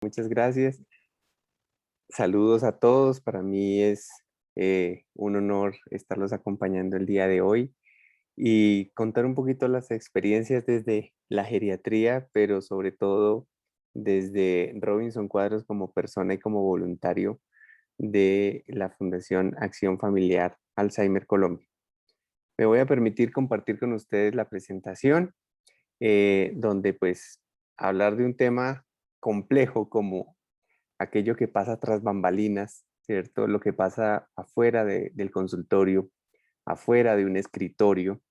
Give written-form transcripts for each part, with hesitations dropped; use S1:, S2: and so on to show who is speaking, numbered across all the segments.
S1: Muchas gracias. Saludos a todos. Para mí es un honor estarlos acompañando el día de hoy y contar un poquito las experiencias desde la geriatría, pero sobre todo desde Robinson Cuadros como persona y como voluntario de la Fundación Acción Familiar Alzheimer Colombia. Me voy a permitir compartir con ustedes la presentación, donde pues hablar de un tema complejo como aquello que pasa tras bambalinas, ¿cierto? Lo que pasa afuera del consultorio, afuera de un escritorio,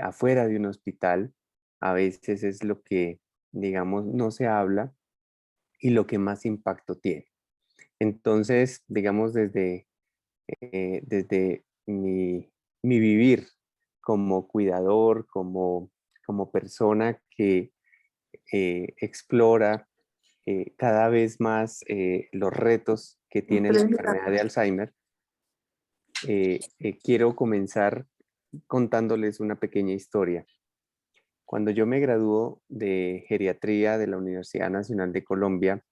S1: afuera de un hospital, a veces es lo que, digamos, no se habla y lo que más impacto tiene. Entonces, digamos, desde mi vivir como cuidador, como persona que explora cada vez más los retos que tiene la enfermedad de Alzheimer, quiero comenzar contándoles una pequeña historia. Cuando yo me graduó de geriatría de la Universidad Nacional de Colombia,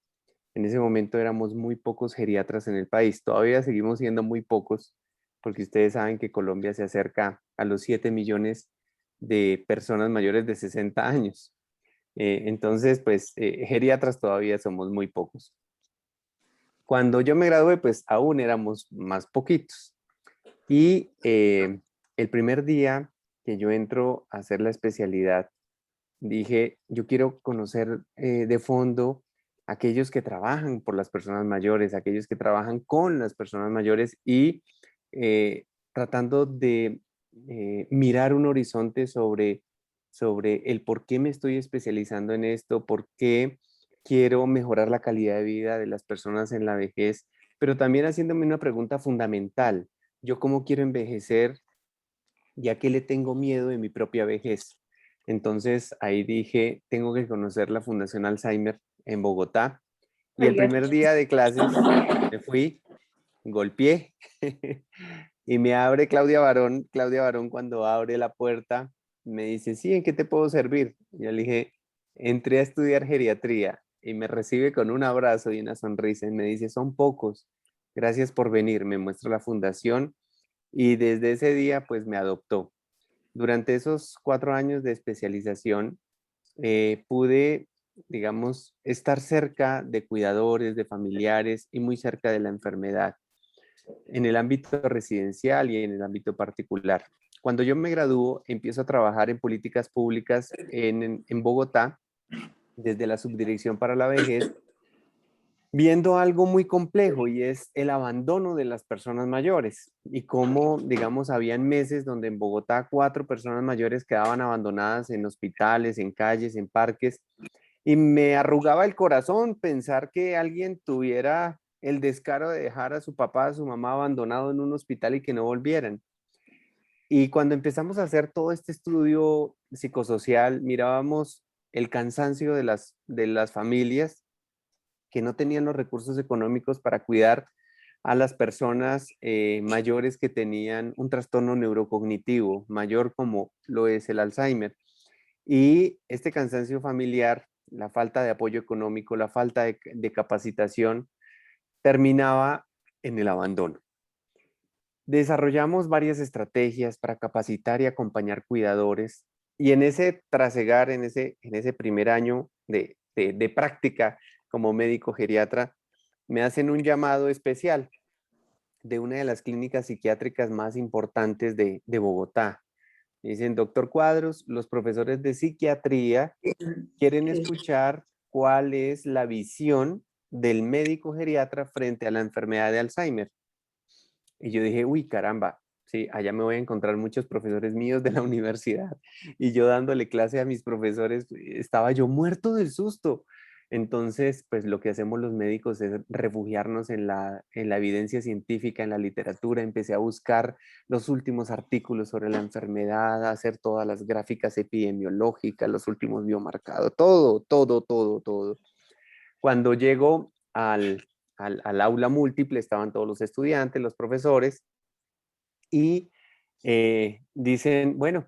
S1: en ese momento éramos muy pocos geriatras en el país. Todavía seguimos siendo muy pocos, porque ustedes saben que Colombia se acerca a los 7 millones de personas mayores de 60 años. Entonces, pues, geriatras todavía somos muy pocos. Cuando yo me gradué, pues aún éramos más poquitos. Y el primer día que yo entro a hacer la especialidad, dije, yo quiero conocer de fondo aquellos que trabajan por las personas mayores, aquellos que trabajan con las personas mayores y tratando de mirar un horizonte sobre el por qué me estoy especializando en esto, por qué quiero mejorar la calidad de vida de las personas en la vejez, pero también haciéndome una pregunta fundamental. ¿Yo cómo quiero envejecer? ¿Ya que le tengo miedo de mi propia vejez? Entonces ahí dije, tengo que conocer la Fundación Alzheimer en Bogotá. Y el
S2: Oiga,
S1: primer día de clases me fui, golpeé y me abre Claudia Barón. Claudia Barón cuando abre la puerta me dice, sí, ¿en qué te puedo servir? Y yo le dije, entré a estudiar geriatría y me recibe con un abrazo y una sonrisa y me dice, son pocos, gracias por venir. Me muestra la fundación y desde ese día pues me adoptó. Durante esos 4 años de especialización pude, digamos, estar cerca de cuidadores, de familiares y muy cerca de la enfermedad en el ámbito residencial y en el ámbito particular. Cuando yo me gradúo, empiezo a trabajar en políticas públicas en Bogotá, desde la Subdirección para la Vejez, viendo algo muy complejo y es el abandono de las personas mayores y cómo, digamos, habían meses donde en Bogotá 4 personas mayores quedaban abandonadas en hospitales, en calles, en parques y me arrugaba el corazón pensar que alguien tuviera el descaro de dejar a su papá, a su mamá abandonado en un hospital y que no volvieran. Y cuando empezamos a hacer todo este estudio psicosocial, mirábamos el cansancio de las familias que no tenían los recursos económicos para cuidar a las personas mayores que tenían un trastorno neurocognitivo mayor como lo es el Alzheimer. Y este cansancio familiar, la falta de apoyo económico, la falta de capacitación, terminaba en el abandono. Desarrollamos varias estrategias para capacitar y acompañar cuidadores y en ese trasegar, en ese primer año de práctica como médico geriatra, me hacen un llamado especial de una de las clínicas psiquiátricas más importantes de Bogotá. Me dicen, doctor Cuadros, los profesores de psiquiatría quieren escuchar cuál es la visión del médico geriatra frente a la enfermedad de Alzheimer. Y yo dije, uy, caramba, sí, allá me voy a encontrar muchos profesores míos de la universidad. Y yo dándole clase a mis profesores, estaba yo muerto del susto. Entonces, pues lo que hacemos los médicos es refugiarnos en la evidencia científica, en la literatura. Empecé a buscar los últimos artículos sobre la enfermedad, a hacer todas las gráficas epidemiológicas, los últimos biomarcados, todo, todo, todo, todo. Cuando llego al aula múltiple, estaban todos los estudiantes, los profesores, y dicen, bueno,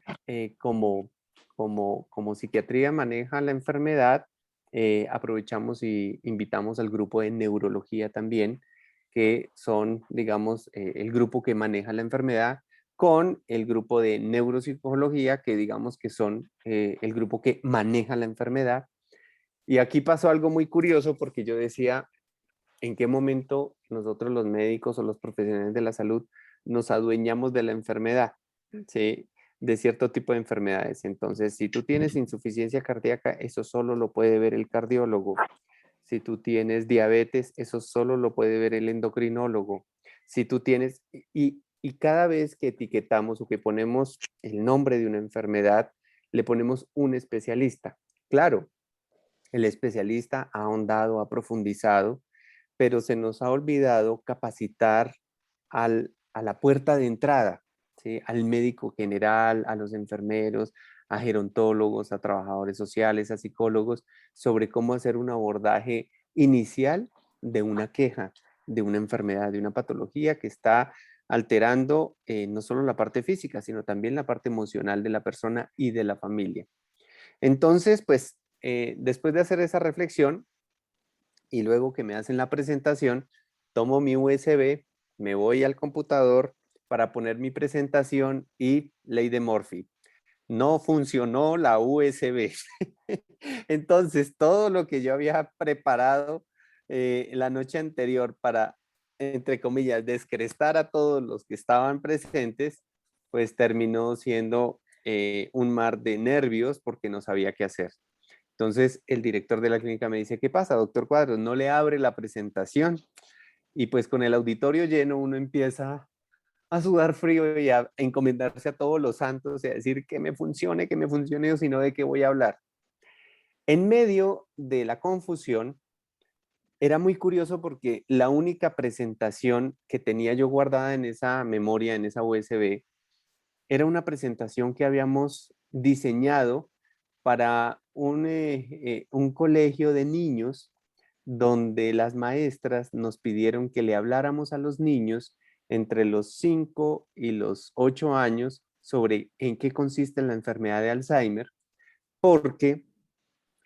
S1: como psiquiatría maneja la enfermedad, aprovechamos y invitamos al grupo de neurología también, que son, digamos, el grupo que maneja la enfermedad, con el grupo de neuropsicología, que digamos que son el grupo que maneja la enfermedad. Y aquí pasó algo muy curioso porque yo decía, ¿en qué momento nosotros los médicos o los profesionales de la salud nos adueñamos de la enfermedad? ¿Sí? De cierto tipo de enfermedades. Entonces, si tú tienes insuficiencia cardíaca, eso solo lo puede ver el cardiólogo. Si tú tienes diabetes, eso solo lo puede ver el endocrinólogo. Si tú tienes, y cada vez que etiquetamos o que ponemos el nombre de una enfermedad, le ponemos un especialista. Claro, el especialista ha ahondado, ha profundizado, pero se nos ha olvidado capacitar a la puerta de entrada, ¿sí? Al médico general, a los enfermeros, a gerontólogos, a trabajadores sociales, a psicólogos, sobre cómo hacer un abordaje inicial de una queja, de una enfermedad, de una patología que está alterando no solo la parte física, sino también la parte emocional de la persona y de la familia. Entonces, pues, después de hacer esa reflexión, y luego que me hacen la presentación, tomo mi USB, me voy al computador para poner mi presentación y ley de Murphy. No funcionó la USB. Entonces, todo lo que yo había preparado la noche anterior para, entre comillas, descrestar a todos los que estaban presentes, pues terminó siendo un mar de nervios porque no sabía qué hacer. Entonces el director de la clínica me dice, ¿qué pasa, doctor Cuadros? No le abre la presentación. Y pues con el auditorio lleno uno empieza a sudar frío y a encomendarse a todos los santos y a decir que me funcione o si no, ¿de qué voy a hablar? En medio de la confusión, era muy curioso porque la única presentación que tenía yo guardada en esa memoria, en esa USB, era una presentación que habíamos diseñado para un colegio de niños donde las maestras nos pidieron que le habláramos a los niños entre los 5 y los 8 años sobre en qué consiste la enfermedad de Alzheimer, porque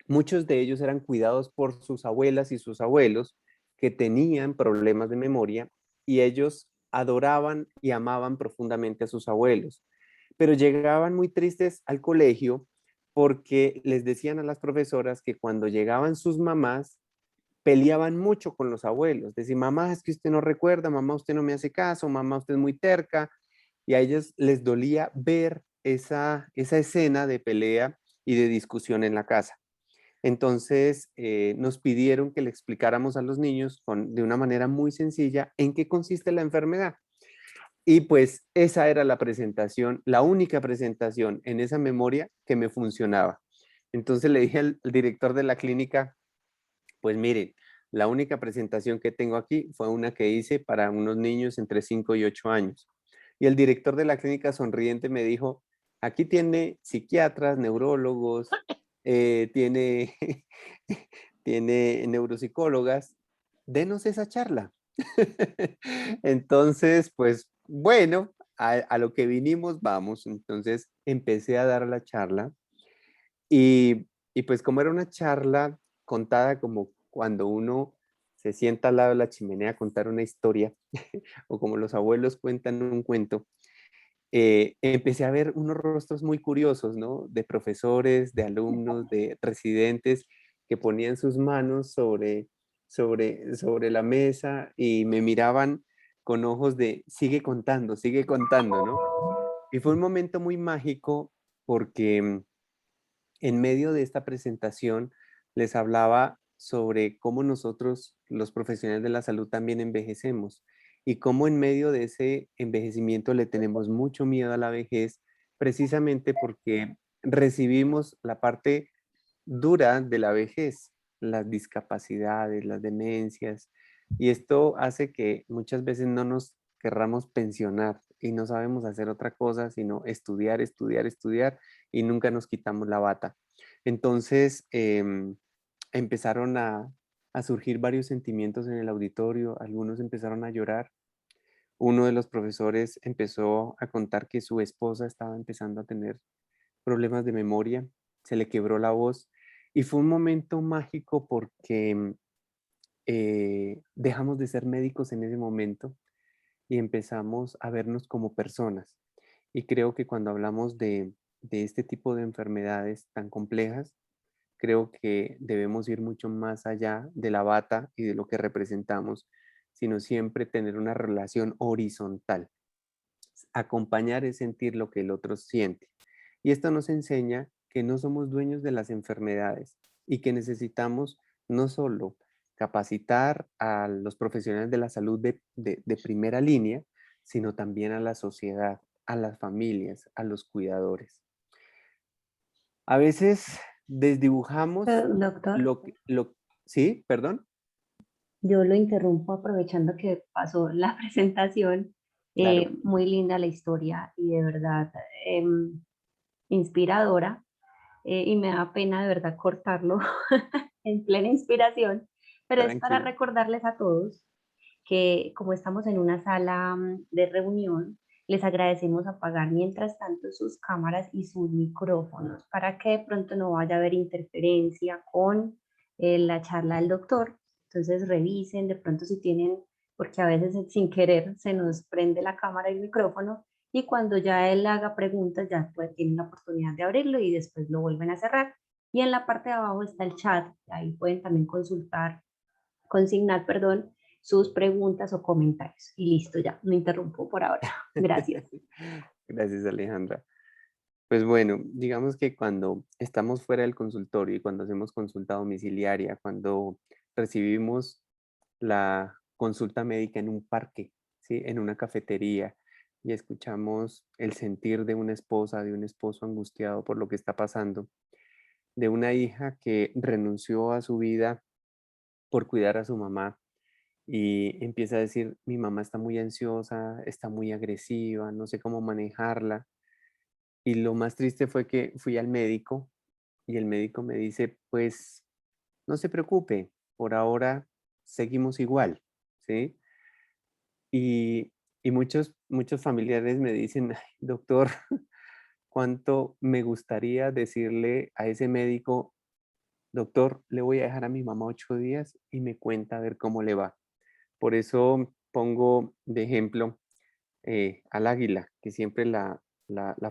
S1: muchos de ellos eran cuidados por sus abuelas y sus abuelos que tenían problemas de memoria y ellos adoraban y amaban profundamente a sus abuelos, pero llegaban muy tristes al colegio porque les decían a las profesoras que cuando llegaban sus mamás peleaban mucho con los abuelos, decían, mamá, es que usted no recuerda, mamá, usted no me hace caso, mamá, usted es muy terca, y a ellos les dolía ver esa escena de pelea y de discusión en la casa. Entonces, nos pidieron que le explicáramos a los niños de una manera muy sencilla en qué consiste la enfermedad. Y pues esa era la presentación, la única presentación en esa memoria que me funcionaba. Entonces le dije al director de la clínica, pues miren, la única presentación que tengo aquí fue una que hice para unos niños entre 5 y 8 años. Y el director de la clínica sonriente me dijo, aquí tiene psiquiatras, neurólogos, tiene, tiene neuropsicólogas, denos esa charla. Entonces, pues bueno, a lo que vinimos, vamos. Entonces empecé a dar la charla y pues como era una charla contada como cuando uno se sienta al lado de la chimenea a contar una historia, o como los abuelos cuentan un cuento, empecé a ver unos rostros muy curiosos, ¿no? De profesores, de alumnos, de residentes que ponían sus manos sobre la mesa y me miraban con ojos de sigue contando, ¿no? Y fue un momento muy mágico porque en medio de esta presentación les hablaba sobre cómo nosotros, los profesionales de la salud, también envejecemos y cómo en medio de ese envejecimiento le tenemos mucho miedo a la vejez, precisamente porque recibimos la parte dura de la vejez, las discapacidades, las demencias, y esto hace que muchas veces no nos querramos pensionar y no sabemos hacer otra cosa sino estudiar, estudiar, estudiar y nunca nos quitamos la bata. Entonces empezaron a surgir varios sentimientos en el auditorio, algunos empezaron a llorar. Uno de los profesores empezó a contar que su esposa estaba empezando a tener problemas de memoria, se le quebró la voz Y fue un momento mágico porque dejamos de ser médicos en ese momento y empezamos a vernos como personas. Y creo que cuando hablamos de este tipo de enfermedades tan complejas, creo que debemos ir mucho más allá de la bata y de lo que representamos, sino siempre tener una relación horizontal. Acompañar es sentir lo que el otro siente. Y esto nos enseña que no somos dueños de las enfermedades y que necesitamos no solo capacitar a los profesionales de la salud de primera línea, sino también a la sociedad, a las familias, a los cuidadores. A veces desdibujamos
S2: Doctor,
S1: ¿sí? ¿Perdón?
S2: yo lo interrumpo aprovechando que pasó la presentación.
S1: Claro,
S2: Muy linda la historia y de verdad inspiradora. Y me da pena de verdad cortarlo en plena inspiración, pero es para
S1: tranquila.
S2: recordarles a todos que como estamos en una sala de reunión, les agradecemos apagar mientras tanto sus cámaras y sus micrófonos para que de pronto no vaya a haber interferencia con la charla del doctor. Entonces revisen de pronto si tienen, porque a veces sin querer se nos prende la cámara y el micrófono y cuando ya él haga preguntas ya pues tienen la oportunidad de abrirlo y después lo vuelven a cerrar. Y en la parte de abajo está el chat, ahí pueden también consignar, perdón, sus preguntas o comentarios. Y listo, ya, no interrumpo por ahora. Gracias.
S1: Gracias, Alejandra. Pues bueno, digamos que cuando estamos fuera del consultorio y cuando hacemos consulta domiciliaria, cuando recibimos la consulta médica en un parque, ¿sí? En una cafetería y escuchamos el sentir de una esposa, de un esposo angustiado por lo que está pasando, de una hija que renunció a su vida por cuidar a su mamá y empieza a decir, mi mamá está muy ansiosa, está muy agresiva, no sé cómo manejarla. Y lo más triste fue que fui al médico y el médico me dice, pues no se preocupe, por ahora seguimos igual, ¿sí? Y, y muchos familiares me dicen, "Ay, doctor, cuánto me gustaría decirle a ese médico, doctor, le voy a dejar a mi mamá 8 días y me cuenta a ver cómo le va". Por eso pongo de ejemplo al águila, que siempre la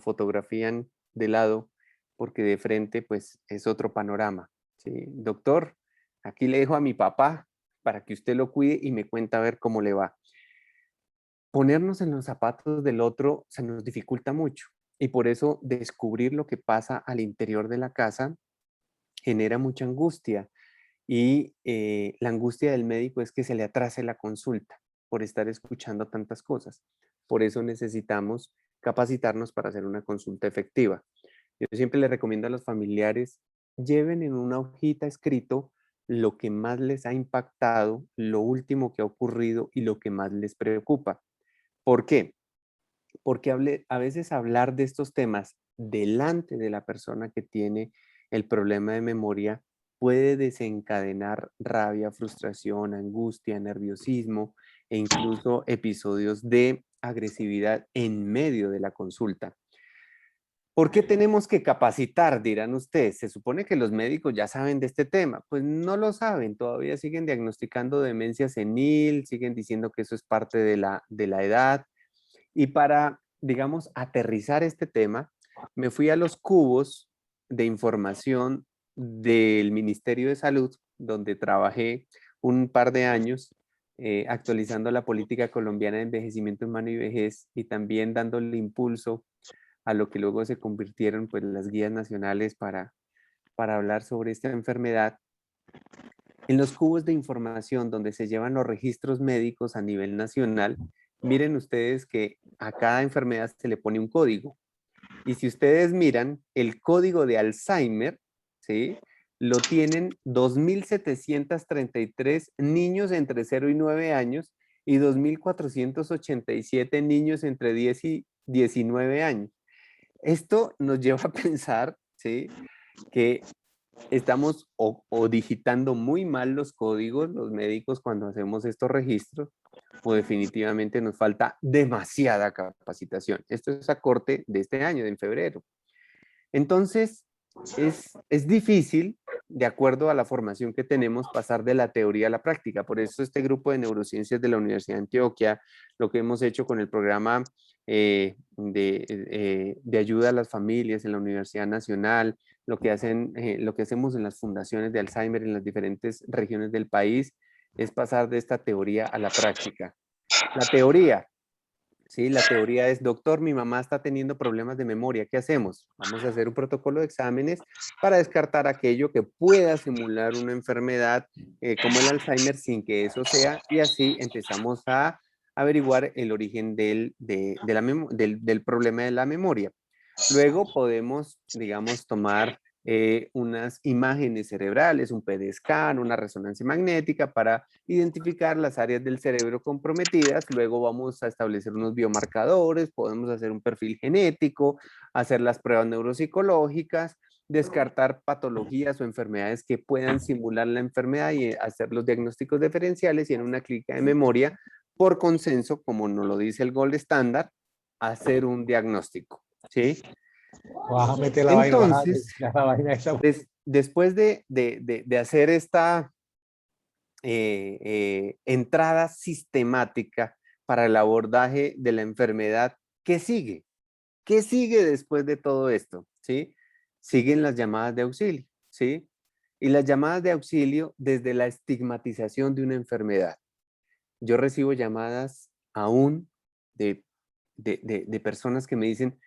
S1: fotografían de lado, porque de frente pues es otro panorama. ¿Sí? Doctor, aquí le dejo a mi papá para que usted lo cuide y me cuenta a ver cómo le va. Ponernos en los zapatos del otro se nos dificulta mucho y por eso descubrir lo que pasa al interior de la casa genera mucha angustia y la angustia del médico es que se le atrase la consulta por estar escuchando tantas cosas. Por eso necesitamos capacitarnos para hacer una consulta efectiva. Yo siempre le recomiendo a los familiares, lleven en una hojita escrito lo que más les ha impactado, lo último que ha ocurrido y lo que más les preocupa. ¿Por qué? Porque a veces hablar de estos temas delante de la persona que tiene el problema de memoria puede desencadenar rabia, frustración, angustia, nerviosismo e incluso episodios de agresividad en medio de la consulta. ¿Por qué tenemos que capacitar? Dirán ustedes. Se supone que los médicos ya saben de este tema. Pues no lo saben, todavía siguen diagnosticando demencia senil, siguen diciendo que eso es parte de la edad. Y para, digamos, aterrizar este tema, me fui a los cubos de información del Ministerio de Salud, donde trabajé un par de años actualizando la política colombiana de envejecimiento humano y vejez y también dándole impulso a lo que luego se convirtieron pues las guías nacionales para hablar sobre esta enfermedad. En los cubos de información donde se llevan los registros médicos a nivel nacional, miren ustedes que a cada enfermedad se le pone un código. Y si ustedes miran, el código de Alzheimer, ¿sí? Lo tienen 2.733 niños entre 0 y 9 años y 2.487 niños entre 10 y 19 años. Esto nos lleva a pensar, ¿sí? Que estamos o digitando muy mal los códigos, los médicos, cuando hacemos estos registros, o definitivamente nos falta demasiada capacitación. Esto es a corte de este año, en febrero. Entonces, es difícil, de acuerdo a la formación que tenemos, pasar de la teoría a la práctica. Por eso este grupo de neurociencias de la Universidad de Antioquia, lo que hemos hecho con el programa de ayuda a las familias en la Universidad Nacional, lo que hacemos en las fundaciones de Alzheimer en las diferentes regiones del país, es pasar de esta teoría a la práctica. La teoría, sí, la teoría es, doctor, mi mamá está teniendo problemas de memoria, ¿qué hacemos? Vamos a hacer un protocolo de exámenes para descartar aquello que pueda simular una enfermedad como el Alzheimer sin que eso sea, y así empezamos a averiguar el origen del problema de la memoria. Luego podemos, digamos, tomar unas imágenes cerebrales, un PET scan, una resonancia magnética para identificar las áreas del cerebro comprometidas. Luego vamos a establecer unos biomarcadores, podemos hacer un perfil genético, hacer las pruebas neuropsicológicas, descartar patologías o enfermedades que puedan simular la enfermedad y hacer los diagnósticos diferenciales y en una clínica de memoria, por consenso, como nos lo dice el Gold Standard, hacer un diagnóstico. ¿Sí?
S3: Vas a meter la vaina, vas a
S1: Entonces,
S3: la vaina esa.
S1: después de hacer esta entrada sistemática para el abordaje de la enfermedad, ¿qué sigue? ¿Qué sigue después de todo esto? ¿Sí? Siguen las llamadas de auxilio, ¿sí? Y las llamadas de auxilio desde la estigmatización de una enfermedad. Yo recibo llamadas aún de, de personas que me dicen,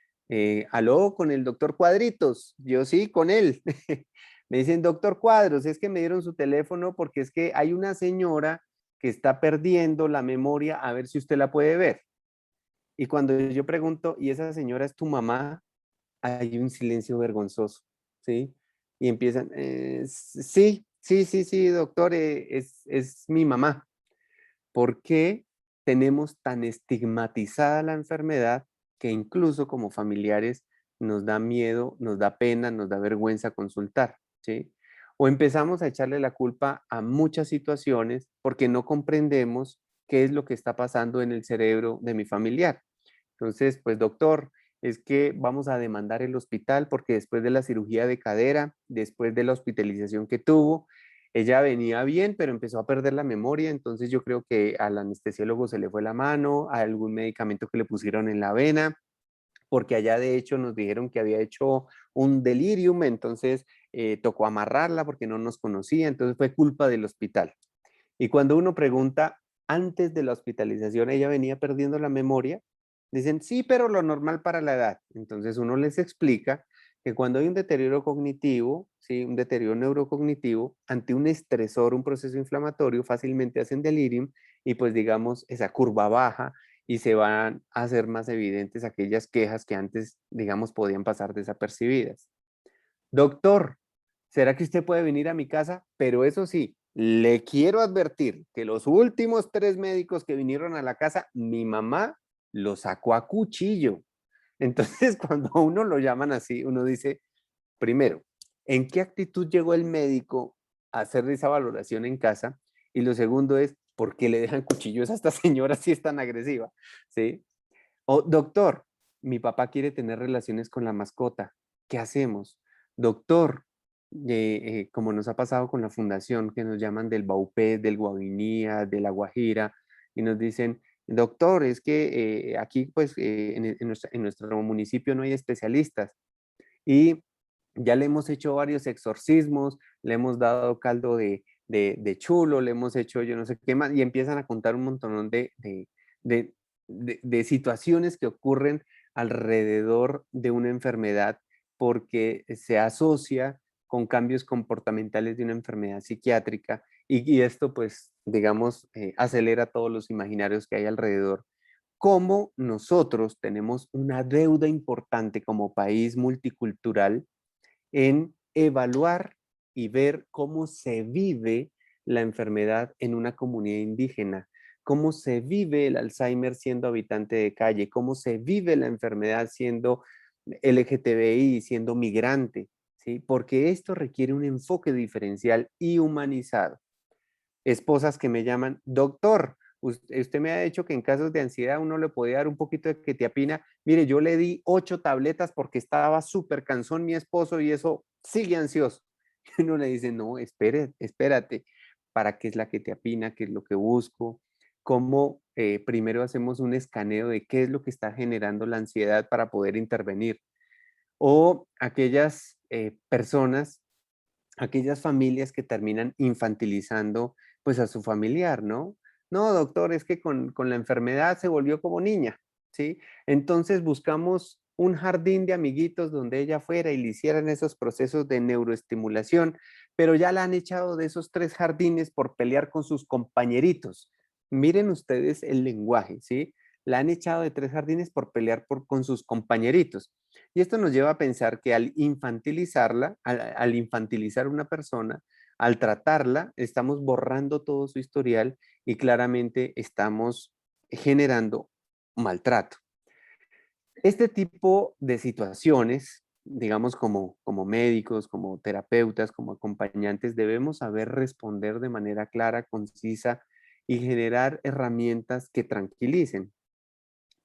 S1: aló, con el doctor Cuadritos. Yo sí, con él. Me dicen, doctor Cuadros, es que me dieron su teléfono porque es que hay una señora que está perdiendo la memoria, a ver si usted la puede ver. Y cuando yo pregunto, ¿y esa señora es tu mamá? Hay un silencio vergonzoso, ¿sí? Y empiezan, sí, sí, sí, sí, doctor, es mi mamá. ¿Por qué tenemos tan estigmatizada la enfermedad que incluso como familiares nos da miedo, nos da pena, nos da vergüenza consultar? ¿Sí? O empezamos a echarle la culpa a muchas situaciones porque no comprendemos qué es lo que está pasando en el cerebro de mi familiar. Entonces, pues doctor, es que vamos a demandar el hospital porque después de la cirugía de cadera, después de la hospitalización que tuvo, ella venía bien, pero empezó a perder la memoria, entonces yo creo que al anestesiólogo se le fue la mano, a algún medicamento que le pusieron en la vena, porque allá de hecho nos dijeron que había hecho un delirium, entonces tocó amarrarla porque no nos conocía, entonces fue culpa del hospital. Y cuando uno pregunta, antes de la hospitalización, ella venía perdiendo la memoria, dicen, sí, pero lo normal para la edad. Entonces uno les explica que cuando hay un deterioro cognitivo, ¿sí? Un deterioro neurocognitivo, ante un estresor, un proceso inflamatorio, fácilmente hacen delirium y pues digamos esa curva baja y se van a hacer más evidentes aquellas quejas que antes, digamos, podían pasar desapercibidas. Doctor, ¿será que usted puede venir a mi casa? Pero eso sí, le quiero advertir que los últimos 3 médicos que vinieron a la casa, mi mamá los sacó a cuchillo. Entonces, cuando a uno lo llaman así, uno dice, primero, ¿en qué actitud llegó el médico a hacer esa valoración en casa? Y lo segundo es, ¿por qué le dejan cuchillos a esta señora si es tan agresiva? ¿Sí? O, doctor, mi papá quiere tener relaciones con la mascota. ¿Qué hacemos? Doctor, como nos ha pasado con la fundación, que nos llaman del Baupés, del Guavinía, de La Guajira, y nos dicen, doctor, es que aquí pues en nuestro municipio no hay especialistas. Y ya le hemos hecho varios exorcismos, le hemos dado caldo de chulo, le hemos hecho yo no sé qué más, y empiezan a contar un montón de, de situaciones que ocurren alrededor de una enfermedad porque se asocia con cambios comportamentales de una enfermedad psiquiátrica y esto pues digamos acelera todos los imaginarios que hay alrededor. Cómo nosotros tenemos una deuda importante como país multicultural en evaluar y ver cómo se vive la enfermedad en una comunidad indígena, cómo se vive el Alzheimer siendo habitante de calle, cómo se vive la enfermedad siendo LGTBI, siendo migrante, ¿sí? Porque esto requiere un enfoque diferencial y humanizado. Esposas que me llaman, doctor, Usted me ha dicho que en casos de ansiedad uno le podía dar un poquito de quetiapina. Mire, yo le di 8 tabletas porque estaba súper cansón mi esposo y eso sigue ansioso. Y uno le dice, no, espérate, ¿para qué es la quetiapina? ¿Qué es lo que busco? ¿Cómo primero hacemos un escaneo de qué es lo que está generando la ansiedad para poder intervenir? O aquellas personas, aquellas familias que terminan infantilizando pues a su familiar, ¿no? No, doctor, es que con la enfermedad se volvió como niña, ¿sí? Entonces buscamos un jardín de amiguitos donde ella fuera y le hicieran esos procesos de neuroestimulación, pero ya la han echado de esos 3 jardines por pelear con sus compañeritos. Miren ustedes el lenguaje, ¿sí? La han echado de 3 jardines por pelear con sus compañeritos. Y esto nos lleva a pensar que al infantilizarla, al infantilizar una persona, al tratarla, estamos borrando todo su historial y claramente estamos generando maltrato. Este tipo de situaciones, digamos como médicos, como terapeutas, como acompañantes, debemos saber responder de manera clara, concisa y generar herramientas que tranquilicen.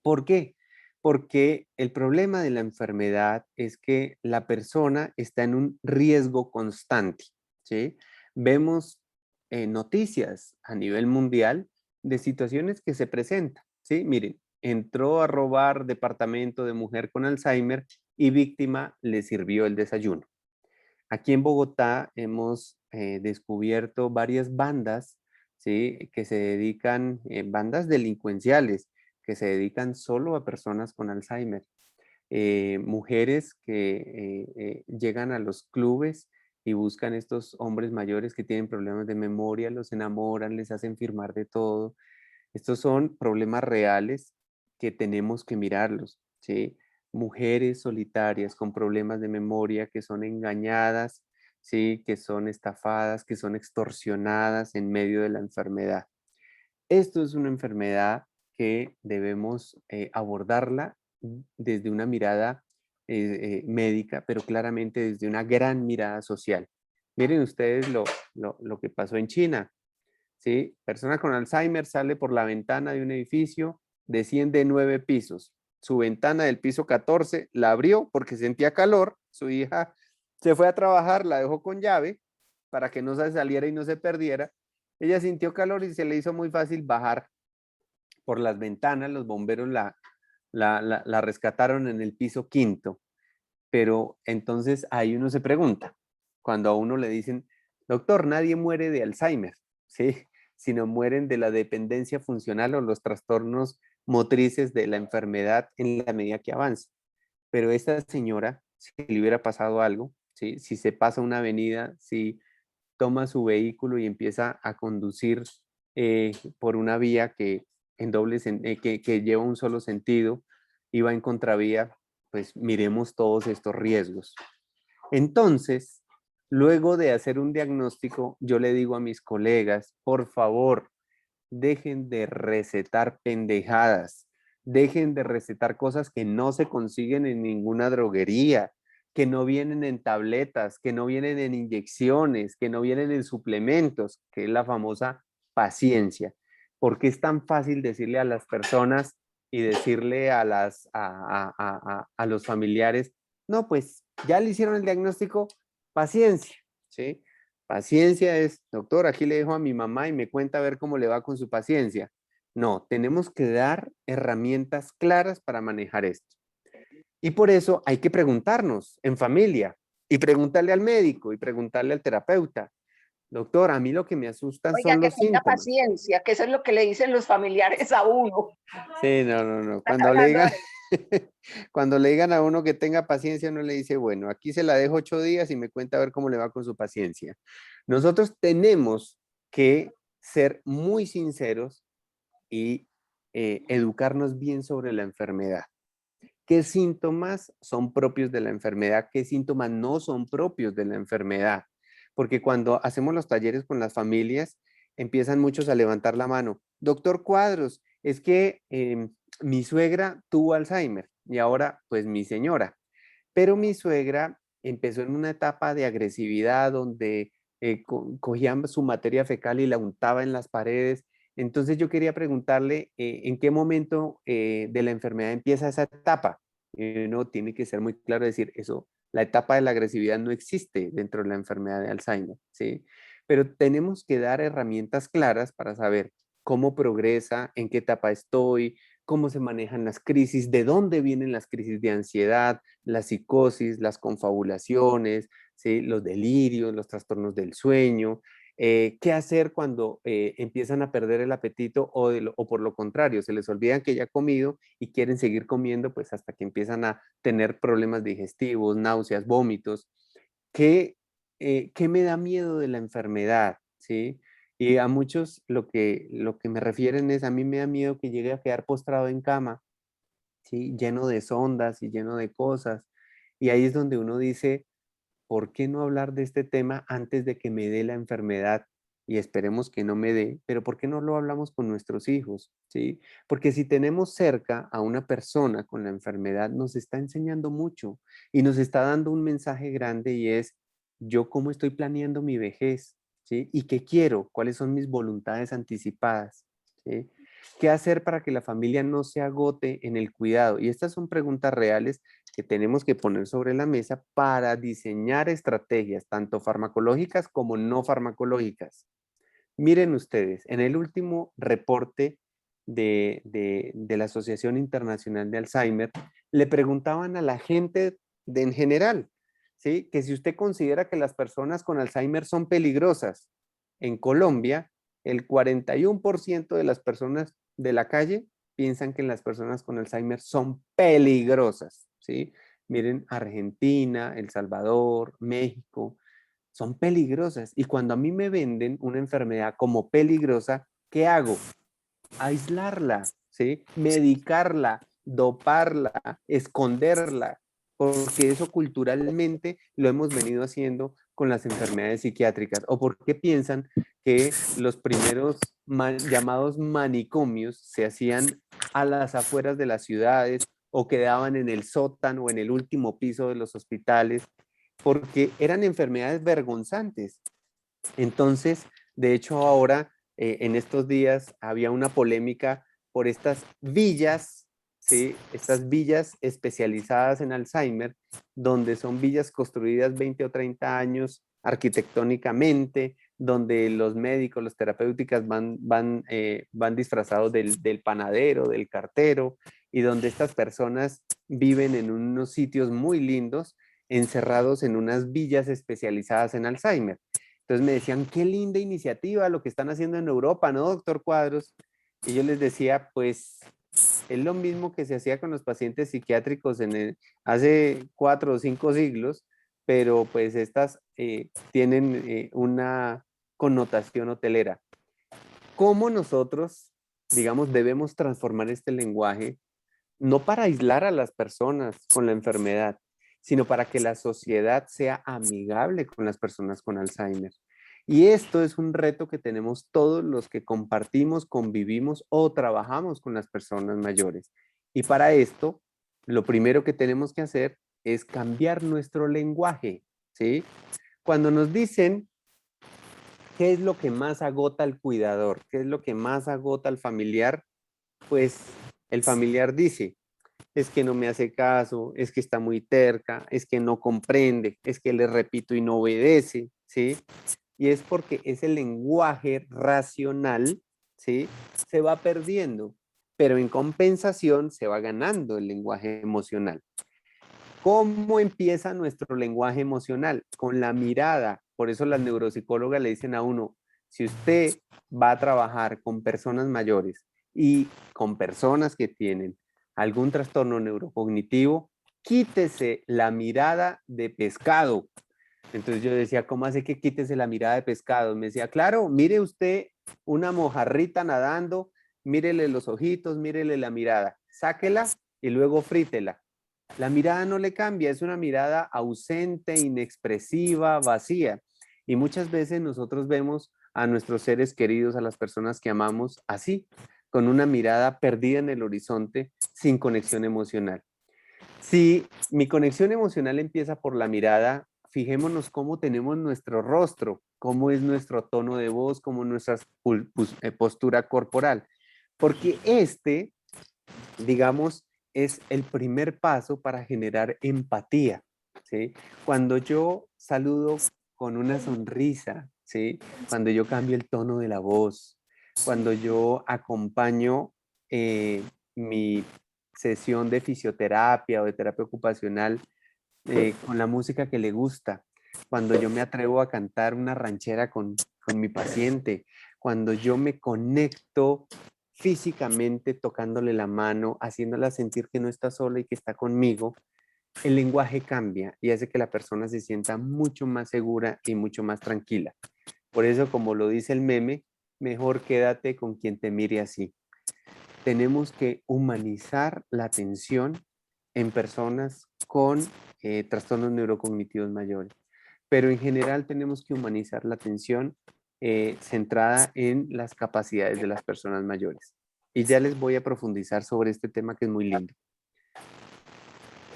S1: ¿Por qué? Porque el problema de la enfermedad es que la persona está en un riesgo constante, ¿sí? Vemos noticias a nivel mundial de situaciones que se presentan, ¿sí? Miren, entró a robar departamento de mujer con Alzheimer y víctima le sirvió el desayuno. Aquí en Bogotá hemos descubierto varias bandas, ¿sí? Que se dedican, bandas delincuenciales, que se dedican solo a personas con Alzheimer. Mujeres que llegan a los clubes y buscan estos hombres mayores que tienen problemas de memoria, los enamoran, les hacen firmar de todo. Estos son problemas reales que tenemos que mirarlos, ¿sí? Mujeres solitarias con problemas de memoria que son engañadas, ¿sí? Que son estafadas, que son extorsionadas en medio de la enfermedad. Esto es una enfermedad que debemos abordarla desde una mirada médica, pero claramente desde una gran mirada social. Miren ustedes lo que pasó en China. ¿Sí? Persona con Alzheimer sale por la ventana de un edificio, desciende 9 pisos. Su ventana del piso 14 la abrió porque sentía calor. Su hija se fue a trabajar, la dejó con llave para que no se saliera y no se perdiera. Ella sintió calor y se le hizo muy fácil bajar por las ventanas. Los bomberos la rescataron en el piso quinto. Pero entonces ahí uno se pregunta, cuando a uno le dicen, doctor, nadie muere de Alzheimer, ¿sí? Sino mueren de la dependencia funcional o los trastornos motrices de la enfermedad en la medida que avanza. Pero esta señora, si le hubiera pasado algo, ¿sí? Si se pasa una avenida, si toma su vehículo y empieza a conducir por una vía que, que lleva un solo sentido y va en contravía, pues miremos todos estos riesgos. Entonces, luego de hacer un diagnóstico, yo le digo a mis colegas, por favor, dejen de recetar pendejadas, dejen de recetar cosas que no se consiguen en ninguna droguería, que no vienen en tabletas, que no vienen en inyecciones, que no vienen en suplementos, que es la famosa paciencia. Porque es tan fácil decirle a las personas y decirle a los familiares, no, pues ya le hicieron el diagnóstico, paciencia, ¿sí? Paciencia es, doctor, aquí le dejo a mi mamá y me cuenta a ver cómo le va con su paciencia. No, tenemos que dar herramientas claras para manejar esto. Y por eso hay que preguntarnos en familia y preguntarle al médico y preguntarle al terapeuta. Doctor, a mí lo que me asustan
S4: Oiga,
S1: son
S4: que
S1: los
S4: tenga
S1: síntomas.
S4: paciencia, que eso es lo que le dicen los familiares a uno.
S1: Sí, no.
S4: Están
S1: Cuando le
S4: hablando
S1: digan,
S4: de
S1: cuando le digan a uno que tenga paciencia, uno le dice, bueno, aquí se la dejo 8 días y me cuenta a ver cómo le va con su paciencia. Nosotros tenemos que ser muy sinceros y educarnos bien sobre la enfermedad. ¿Qué síntomas son propios de la enfermedad? ¿Qué síntomas no son propios de la enfermedad? Porque cuando hacemos los talleres con las familias, empiezan muchos a levantar la mano. Doctor Cuadros, es que mi suegra tuvo Alzheimer y ahora pues mi señora. Pero mi suegra empezó en una etapa de agresividad donde cogía su materia fecal y la untaba en las paredes Entonces yo quería preguntarle en qué momento de la enfermedad empieza esa etapa. Uno tiene que ser muy claro y decir eso, la etapa de la agresividad no existe dentro de la enfermedad de Alzheimer, ¿sí? Pero tenemos que dar herramientas claras para saber cómo progresa, en qué etapa estoy, cómo se manejan las crisis, de dónde vienen las crisis de ansiedad, la psicosis, las confabulaciones, ¿sí? Los delirios, los trastornos del sueño, qué hacer cuando empiezan a perder el apetito o por lo contrario, se les olvidan que ya han comido y quieren seguir comiendo, pues hasta que empiezan a tener problemas digestivos, náuseas, vómitos. ¿Qué me da miedo de la enfermedad? ¿Sí? Y a muchos lo que me refieren es, a mí me da miedo que llegue a quedar postrado en cama, ¿sí? Lleno de sondas y lleno de cosas. Y ahí es donde uno dice, ¿por qué no hablar de este tema antes de que me dé la enfermedad? Y esperemos que no me dé, pero ¿por qué no lo hablamos con nuestros hijos? ¿Sí? Porque si tenemos cerca a una persona con la enfermedad, nos está enseñando mucho y nos está dando un mensaje grande y es, yo cómo estoy planeando mi vejez, ¿sí? ¿Y qué quiero? ¿Cuáles son mis voluntades anticipadas? ¿Sí? ¿Qué hacer para que la familia no se agote en el cuidado? Y estas son preguntas reales que tenemos que poner sobre la mesa para diseñar estrategias, tanto farmacológicas como no farmacológicas. Miren ustedes, en el último reporte de la Asociación Internacional de Alzheimer, le preguntaban a la gente en general, ¿sí? Que si usted considera que las personas con Alzheimer son peligrosas. En Colombia, el 41% de las personas de la calle piensan que las personas con Alzheimer son peligrosas, ¿sí? Miren, Argentina, El Salvador, México, son peligrosas. Y cuando a mí me venden una enfermedad como peligrosa, ¿qué hago? Aislarla, ¿sí? Medicarla, doparla, esconderla, porque eso culturalmente lo hemos venido haciendo con las enfermedades psiquiátricas. ¿O porque piensan que los primeros llamados manicomios se hacían a las afueras de las ciudades o quedaban en el sótano o en el último piso de los hospitales? Porque eran enfermedades vergonzantes. Entonces, de hecho, ahora, en estos días, había una polémica por estas villas, ¿sí? Estas villas especializadas en Alzheimer, donde son villas construidas 20 o 30 años arquitectónicamente, donde los médicos, los terapéuticas van disfrazados del panadero, del cartero, y donde estas personas viven en unos sitios muy lindos, encerrados en unas villas especializadas en Alzheimer. Entonces me decían, qué linda iniciativa lo que están haciendo en Europa, ¿no, doctor Cuadros? Y yo les decía, pues es lo mismo que se hacía con los pacientes psiquiátricos hace 4 o 5 siglos, pero pues estas tienen una connotación hotelera. ¿Cómo nosotros, digamos, debemos transformar este lenguaje, no para aislar a las personas con la enfermedad, sino para que la sociedad sea amigable con las personas con Alzheimer? Y esto es un reto que tenemos todos los que compartimos, convivimos o trabajamos con las personas mayores. Y para esto, lo primero que tenemos que hacer es cambiar nuestro lenguaje, ¿sí? Cuando nos dicen qué es lo que más agota al cuidador, qué es lo que más agota al familiar, pues el familiar dice, es que no me hace caso, es que está muy terca, es que no comprende, es que le repito y no obedece, ¿sí? Y es porque ese lenguaje racional, ¿sí? Se va perdiendo, pero en compensación se va ganando el lenguaje emocional. ¿Cómo empieza nuestro lenguaje emocional? Con la mirada. Por eso las neuropsicólogas le dicen a uno, si usted va a trabajar con personas mayores y con personas que tienen algún trastorno neurocognitivo, quítese la mirada de pescado. Entonces yo decía, ¿cómo hace que quítese la mirada de pescado? Me decía, claro, mire usted una mojarrita nadando, mírele los ojitos, mírele la mirada, sáquela y luego frítela. La mirada no le cambia, es una mirada ausente, inexpresiva, vacía. Y muchas veces nosotros vemos a nuestros seres queridos, a las personas que amamos, así, con una mirada perdida en el horizonte, sin conexión emocional. Si mi conexión emocional empieza por la mirada, fijémonos cómo tenemos nuestro rostro. cómo es nuestro tono de voz, cómo es nuestra postura corporal. Porque digamos, es el primer paso para generar empatía, ¿sí? Cuando yo saludo con una sonrisa, ¿sí? Cuando yo cambio el tono de la voz, cuando yo acompaño mi sesión de fisioterapia o de terapia ocupacional con la música que le gusta, cuando yo me atrevo a cantar una ranchera con mi paciente, cuando yo me conecto físicamente tocándole la mano, haciéndola sentir que no está sola y que está conmigo, el lenguaje cambia y hace que la persona se sienta mucho más segura y mucho más tranquila. Por eso, como lo dice el meme, mejor quédate con quien te mire así. Tenemos que humanizar la atención en personas con trastornos neurocognitivos mayores. Pero en general tenemos que humanizar la atención centrada en las capacidades de las personas mayores. Y ya les voy a profundizar sobre este tema que es muy lindo.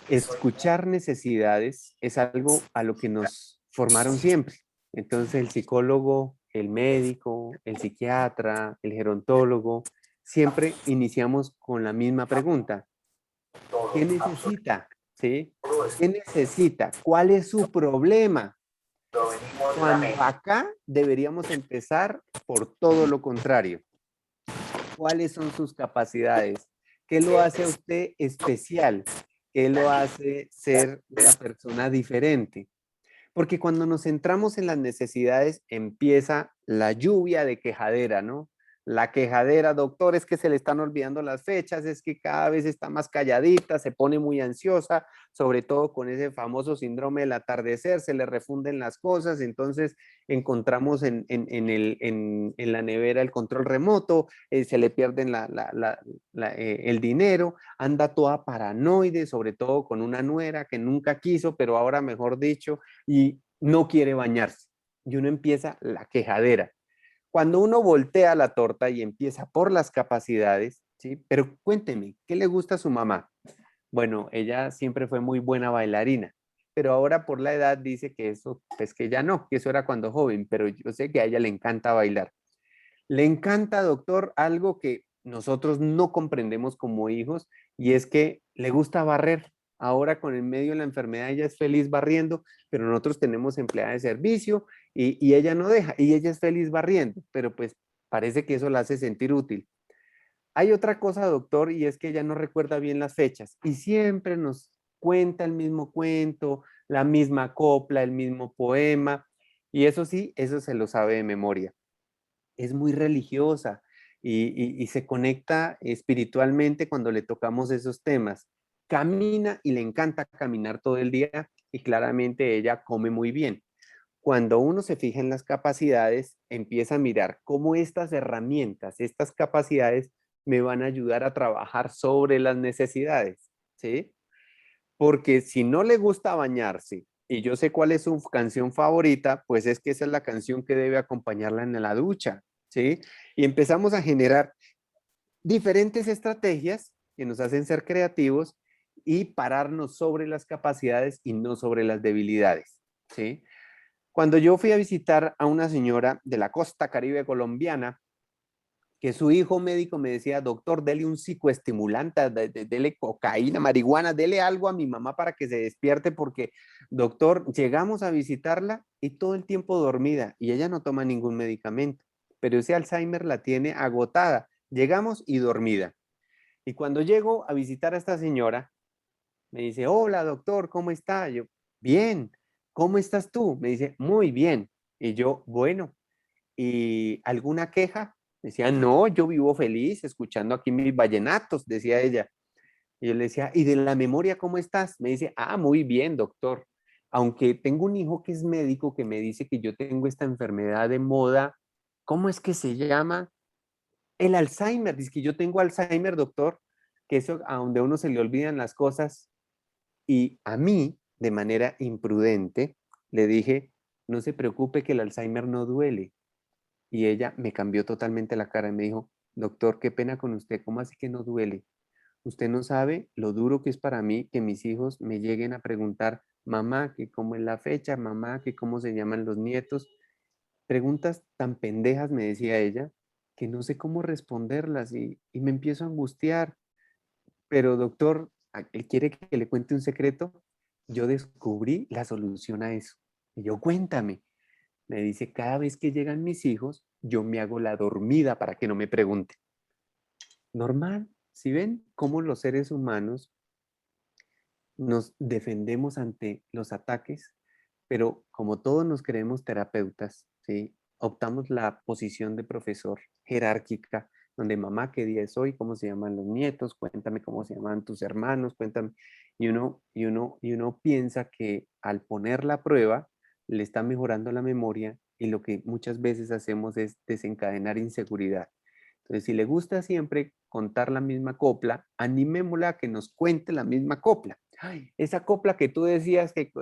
S1: Escuchar necesidades es algo a lo que nos formaron siempre. Entonces el psicólogo, el médico, el psiquiatra, el gerontólogo, siempre iniciamos con la misma pregunta. ¿Qué necesita? ¿Sí? ¿Qué necesita? ¿Cuál es su problema? Cuando acá deberíamos empezar por todo lo contrario. ¿Cuáles son sus capacidades? ¿Qué lo hace a usted especial? ¿Qué lo hace ser una persona diferente? Porque cuando nos centramos en las necesidades, empieza la lluvia de quejadera, ¿no? La quejadera, doctor, es que se le están olvidando las fechas, es que cada vez está más calladita, se pone muy ansiosa, sobre todo con ese famoso síndrome del atardecer, se le refunden las cosas, entonces encontramos en la nevera el control remoto, se le pierden el dinero, anda toda paranoide, sobre todo con una nuera que nunca quiso, pero ahora mejor dicho, y no quiere bañarse. Y uno empieza la quejadera. Cuando uno voltea la torta y empieza por las capacidades, ¿sí? Pero cuénteme, ¿qué le gusta a su mamá? Bueno, ella siempre fue muy buena bailarina, pero ahora por la edad dice que eso, pues que ya no, que eso era cuando joven, pero yo sé que a ella le encanta bailar. Le encanta, doctor, algo que nosotros no comprendemos como hijos y es que le gusta barrer. Ahora con el medio de la enfermedad ella es feliz barriendo, pero nosotros tenemos empleada de servicio y ella no deja y ella es feliz barriendo, pero pues parece que eso la hace sentir útil. Hay otra cosa, doctor, y es que ella no recuerda bien las fechas y siempre nos cuenta el mismo cuento, la misma copla, el mismo poema y eso sí, eso se lo sabe de memoria. Es muy religiosa y se conecta espiritualmente cuando le tocamos esos temas. Camina y le encanta caminar todo el día y claramente ella come muy bien. Cuando uno se fija en las capacidades, empieza a mirar cómo estas herramientas, estas capacidades me van a ayudar a trabajar sobre las necesidades, ¿sí? Porque si no le gusta bañarse y yo sé cuál es su canción favorita, pues es que esa es la canción que debe acompañarla en la ducha, ¿sí? Y empezamos a generar diferentes estrategias que nos hacen ser creativos y pararnos sobre las capacidades y no sobre las debilidades, ¿sí? Cuando yo fui a visitar a una señora de la costa caribe colombiana, que su hijo médico me decía, doctor, dele un psicoestimulante, dele cocaína, marihuana, dele algo a mi mamá para que se despierte porque, doctor, llegamos a visitarla y todo el tiempo dormida y ella no toma ningún medicamento, pero ese Alzheimer la tiene agotada. Llegamos y dormida. Y cuando llego a visitar a esta señora, me dice, hola, doctor, ¿cómo está? Yo, bien. ¿Cómo estás tú? Me dice, muy bien. Y yo, bueno, ¿y alguna queja? Decía, no, yo vivo feliz escuchando aquí mis vallenatos, decía ella. Y yo le decía, ¿y de la memoria cómo estás? Me dice, ah, muy bien, doctor. Aunque tengo un hijo que es médico que me dice que yo tengo esta enfermedad de moda, ¿cómo es que se llama? El Alzheimer. Dice que yo tengo Alzheimer, doctor, que eso a donde a uno se le olvidan las cosas. Y a mí, de manera imprudente, le dije, no se preocupe que el Alzheimer no duele. Y ella me cambió totalmente la cara y me dijo, doctor, qué pena con usted, ¿cómo así que no duele? Usted no sabe lo duro que es para mí que mis hijos me lleguen a preguntar, mamá, que cómo es la fecha, mamá, que cómo se llaman los nietos. preguntas tan pendejas, me decía ella, que no sé cómo responderlas y me empiezo a angustiar. Pero doctor, ¿él quiere que le cuente un secreto? Yo descubrí la solución a eso. Y yo, cuéntame. Me dice, cada vez que llegan mis hijos, yo me hago la dormida para que no me pregunten. Normal, ¿sí ven cómo los seres humanos nos defendemos ante los ataques? Pero como todos nos creemos terapeutas, ¿sí? Optamos la posición de profesor jerárquica, donde mamá, ¿qué día es hoy? ¿Cómo se llaman los nietos? Cuéntame cómo se llaman tus hermanos, cuéntame. Y uno piensa que al poner la prueba le está mejorando la memoria y lo que muchas veces hacemos es desencadenar inseguridad. Entonces, si le gusta siempre contar la misma copla, animémosla a que nos cuente la misma copla. Ay, esa copla que tú decías que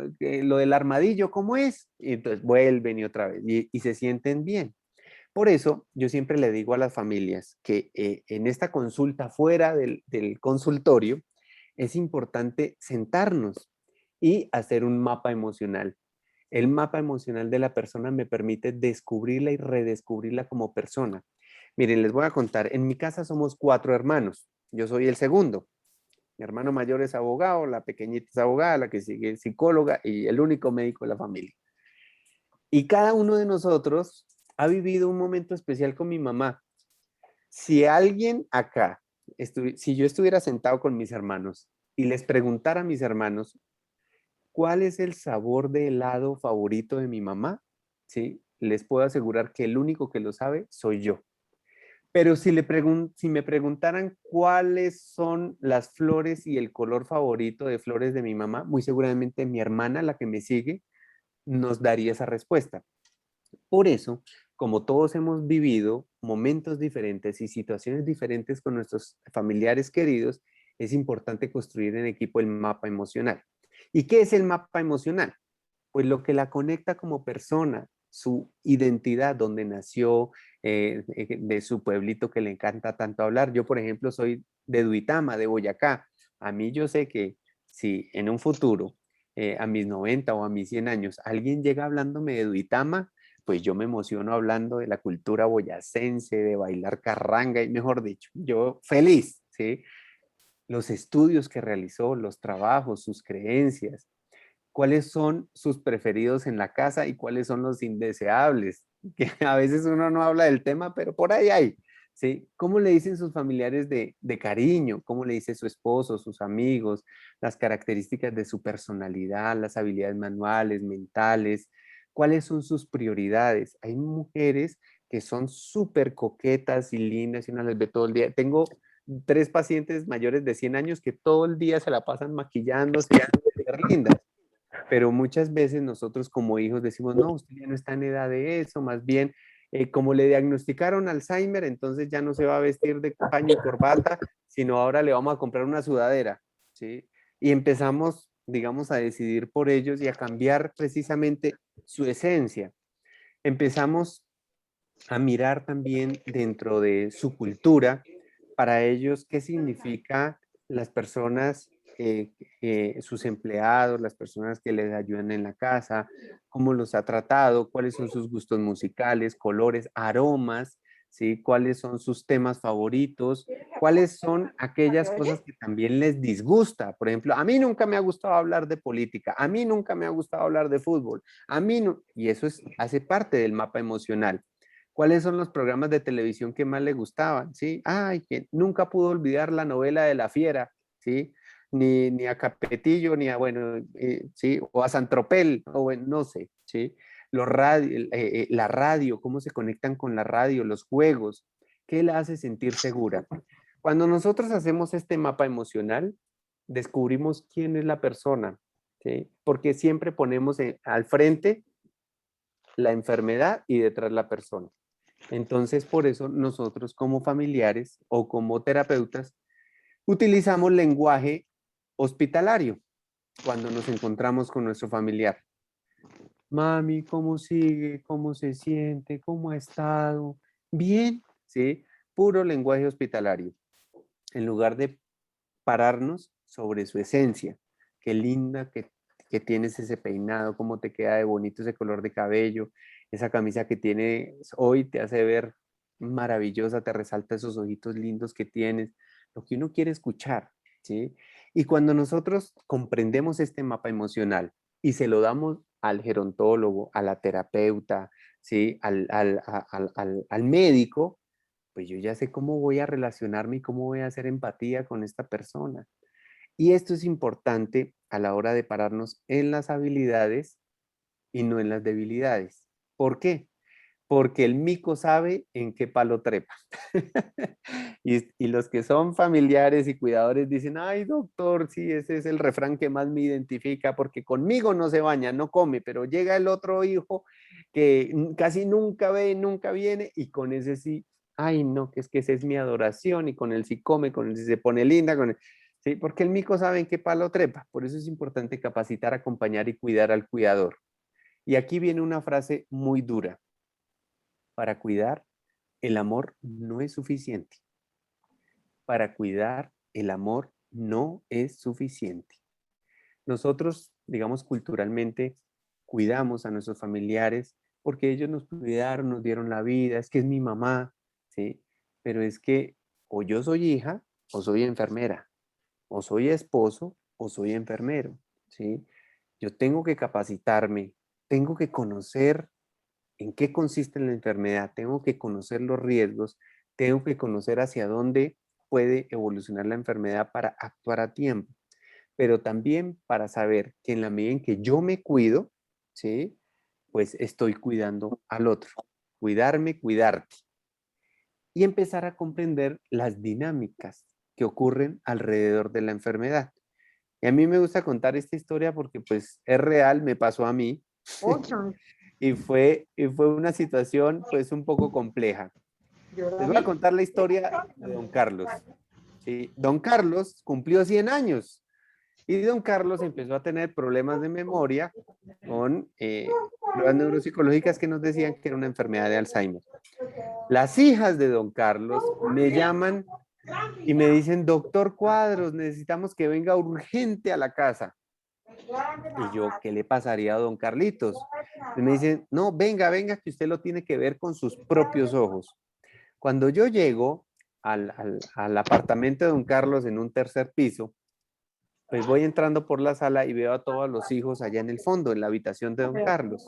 S1: lo del armadillo, ¿cómo es? Y entonces vuelven y otra vez y se sienten bien. Por eso yo siempre le digo a las familias que en esta consulta fuera del consultorio es importante sentarnos y hacer un mapa emocional. El mapa emocional de la persona me permite descubrirla y redescubrirla como persona. Miren, les voy a contar, en mi casa somos 4 hermanos, yo soy el segundo. Mi hermano mayor es abogado, la pequeñita es abogada, la que sigue es psicóloga y el único médico de la familia. Y cada uno de nosotros ha vivido un momento especial con mi mamá. Si alguien acá, si yo estuviera sentado con mis hermanos y les preguntara a mis hermanos, ¿cuál es el sabor de helado favorito de mi mamá? ¿Sí? Les puedo asegurar que el único que lo sabe soy yo. Pero si me preguntaran cuáles son las flores y el color favorito de flores de mi mamá, muy seguramente mi hermana, la que me sigue, nos daría esa respuesta. Por eso, como todos hemos vivido momentos diferentes y situaciones diferentes con nuestros familiares queridos, es importante construir en equipo el mapa emocional. ¿Y qué es el mapa emocional? Pues lo que la conecta como persona, su identidad, donde nació, de su pueblito que le encanta tanto hablar. Yo, por ejemplo, soy de Duitama, de Boyacá. A mí yo sé que si en un futuro, a mis 90 o a mis 100 años, alguien llega hablándome de Duitama, pues yo me emociono hablando de la cultura boyacense, de bailar carranga y mejor dicho, yo feliz, ¿sí? Los estudios que realizó, los trabajos, sus creencias, cuáles son sus preferidos en la casa y cuáles son los indeseables, que a veces uno no habla del tema, pero por ahí hay, ¿sí? ¿Cómo le dicen sus familiares de cariño? ¿Cómo le dice su esposo, sus amigos? Las características de su personalidad, las habilidades manuales, mentales, ¿cuáles son sus prioridades? Hay mujeres que son súper coquetas y lindas y uno las ve todo el día. Tengo 3 pacientes mayores de 100 años que todo el día se la pasan maquillándose, súper lindas. Pero muchas veces nosotros como hijos decimos, no, usted ya no está en edad de eso, más bien, como le diagnosticaron Alzheimer, entonces ya no se va a vestir de paño y corbata, sino ahora le vamos a comprar una sudadera, ¿sí? Y empezamos, digamos, a decidir por ellos y a cambiar precisamente su esencia. Empezamos a mirar también dentro de su cultura, para ellos, qué significa las personas, sus empleados, las personas que les ayudan en la casa, cómo los ha tratado, cuáles son sus gustos musicales, colores, aromas, ¿sí? Cuáles son sus temas favoritos, cuáles son aquellas cosas que también les disgusta. Por ejemplo, a mí nunca me ha gustado hablar de política, a mí nunca me ha gustado hablar de fútbol, a mí no, y eso hace parte del mapa emocional. ¿Cuáles son los programas de televisión que más le gustaban? ¿Sí? Ay, que nunca pudo olvidar la novela de La Fiera, ¿sí? Ni a Capetillo, ni a, bueno, ¿sí? O a Santropel, o bueno, no sé, ¿sí? La radio, cómo se conectan con la radio, los juegos, ¿qué la hace sentir segura? Cuando nosotros hacemos este mapa emocional, descubrimos quién es la persona, ¿sí? Porque siempre ponemos al frente la enfermedad y detrás la persona. Entonces, por eso nosotros como familiares o como terapeutas utilizamos lenguaje hospitalario cuando nos encontramos con nuestro familiar. Mami, ¿cómo sigue? ¿Cómo se siente? ¿Cómo ha estado? Bien, ¿sí? Puro lenguaje hospitalario. En lugar de pararnos sobre su esencia. Qué linda que tienes ese peinado, cómo te queda de bonito ese color de cabello, esa camisa que tienes hoy te hace ver maravillosa, te resalta esos ojitos lindos que tienes, lo que uno quiere escuchar, ¿sí? Y cuando nosotros comprendemos este mapa emocional y se lo damos al gerontólogo, a la terapeuta, ¿sí? Al médico, pues yo ya sé cómo voy a relacionarme y cómo voy a hacer empatía con esta persona. Y esto es importante a la hora de pararnos en las habilidades y no en las debilidades. ¿Por qué? Porque el mico sabe en qué palo trepa. Y los que son familiares y cuidadores dicen, ay doctor, sí, ese es el refrán que más me identifica, porque conmigo no se baña, no come, pero llega el otro hijo que casi nunca ve, nunca viene, y con ese sí, ay no, que ese es mi adoración, y con él sí come, con él sí se pone linda, con él, sí, porque el mico sabe en qué palo trepa. Por eso es importante capacitar, acompañar y cuidar al cuidador. Y aquí viene una frase muy dura. Para cuidar, el amor no es suficiente. Para cuidar, el amor no es suficiente. Nosotros, digamos, culturalmente, cuidamos a nuestros familiares porque ellos nos cuidaron, nos dieron la vida, es que es mi mamá, ¿sí? Pero es que o yo soy hija o soy enfermera, o soy esposo o soy enfermero, ¿sí? Yo tengo que capacitarme, tengo que conocer en qué consiste la enfermedad, tengo que conocer los riesgos, tengo que conocer hacia dónde puede evolucionar la enfermedad para actuar a tiempo, pero también para saber que en la medida en que yo me cuido, ¿sí? Pues estoy cuidando al otro. Cuidarme, cuidarte. Y empezar a comprender las dinámicas que ocurren alrededor de la enfermedad. Y a mí me gusta contar esta historia porque pues es real, me pasó a mí. Y fue una situación pues un poco compleja. Les voy a contar la historia de don Carlos. ¿Sí? Don Carlos cumplió 100 años y don Carlos empezó a tener problemas de memoria con pruebas neuropsicológicas que nos decían que era una enfermedad de Alzheimer. Las hijas de don Carlos me llaman y me dicen, doctor Cuadros, necesitamos que venga urgente a la casa. Y yo, ¿qué le pasaría a don Carlitos? Y me dicen, no, venga, venga, que usted lo tiene que ver con sus propios ojos. Cuando yo llego al apartamento de don Carlos en un tercer piso, pues voy entrando por la sala y veo a todos los hijos allá en el fondo, en la habitación de don Carlos.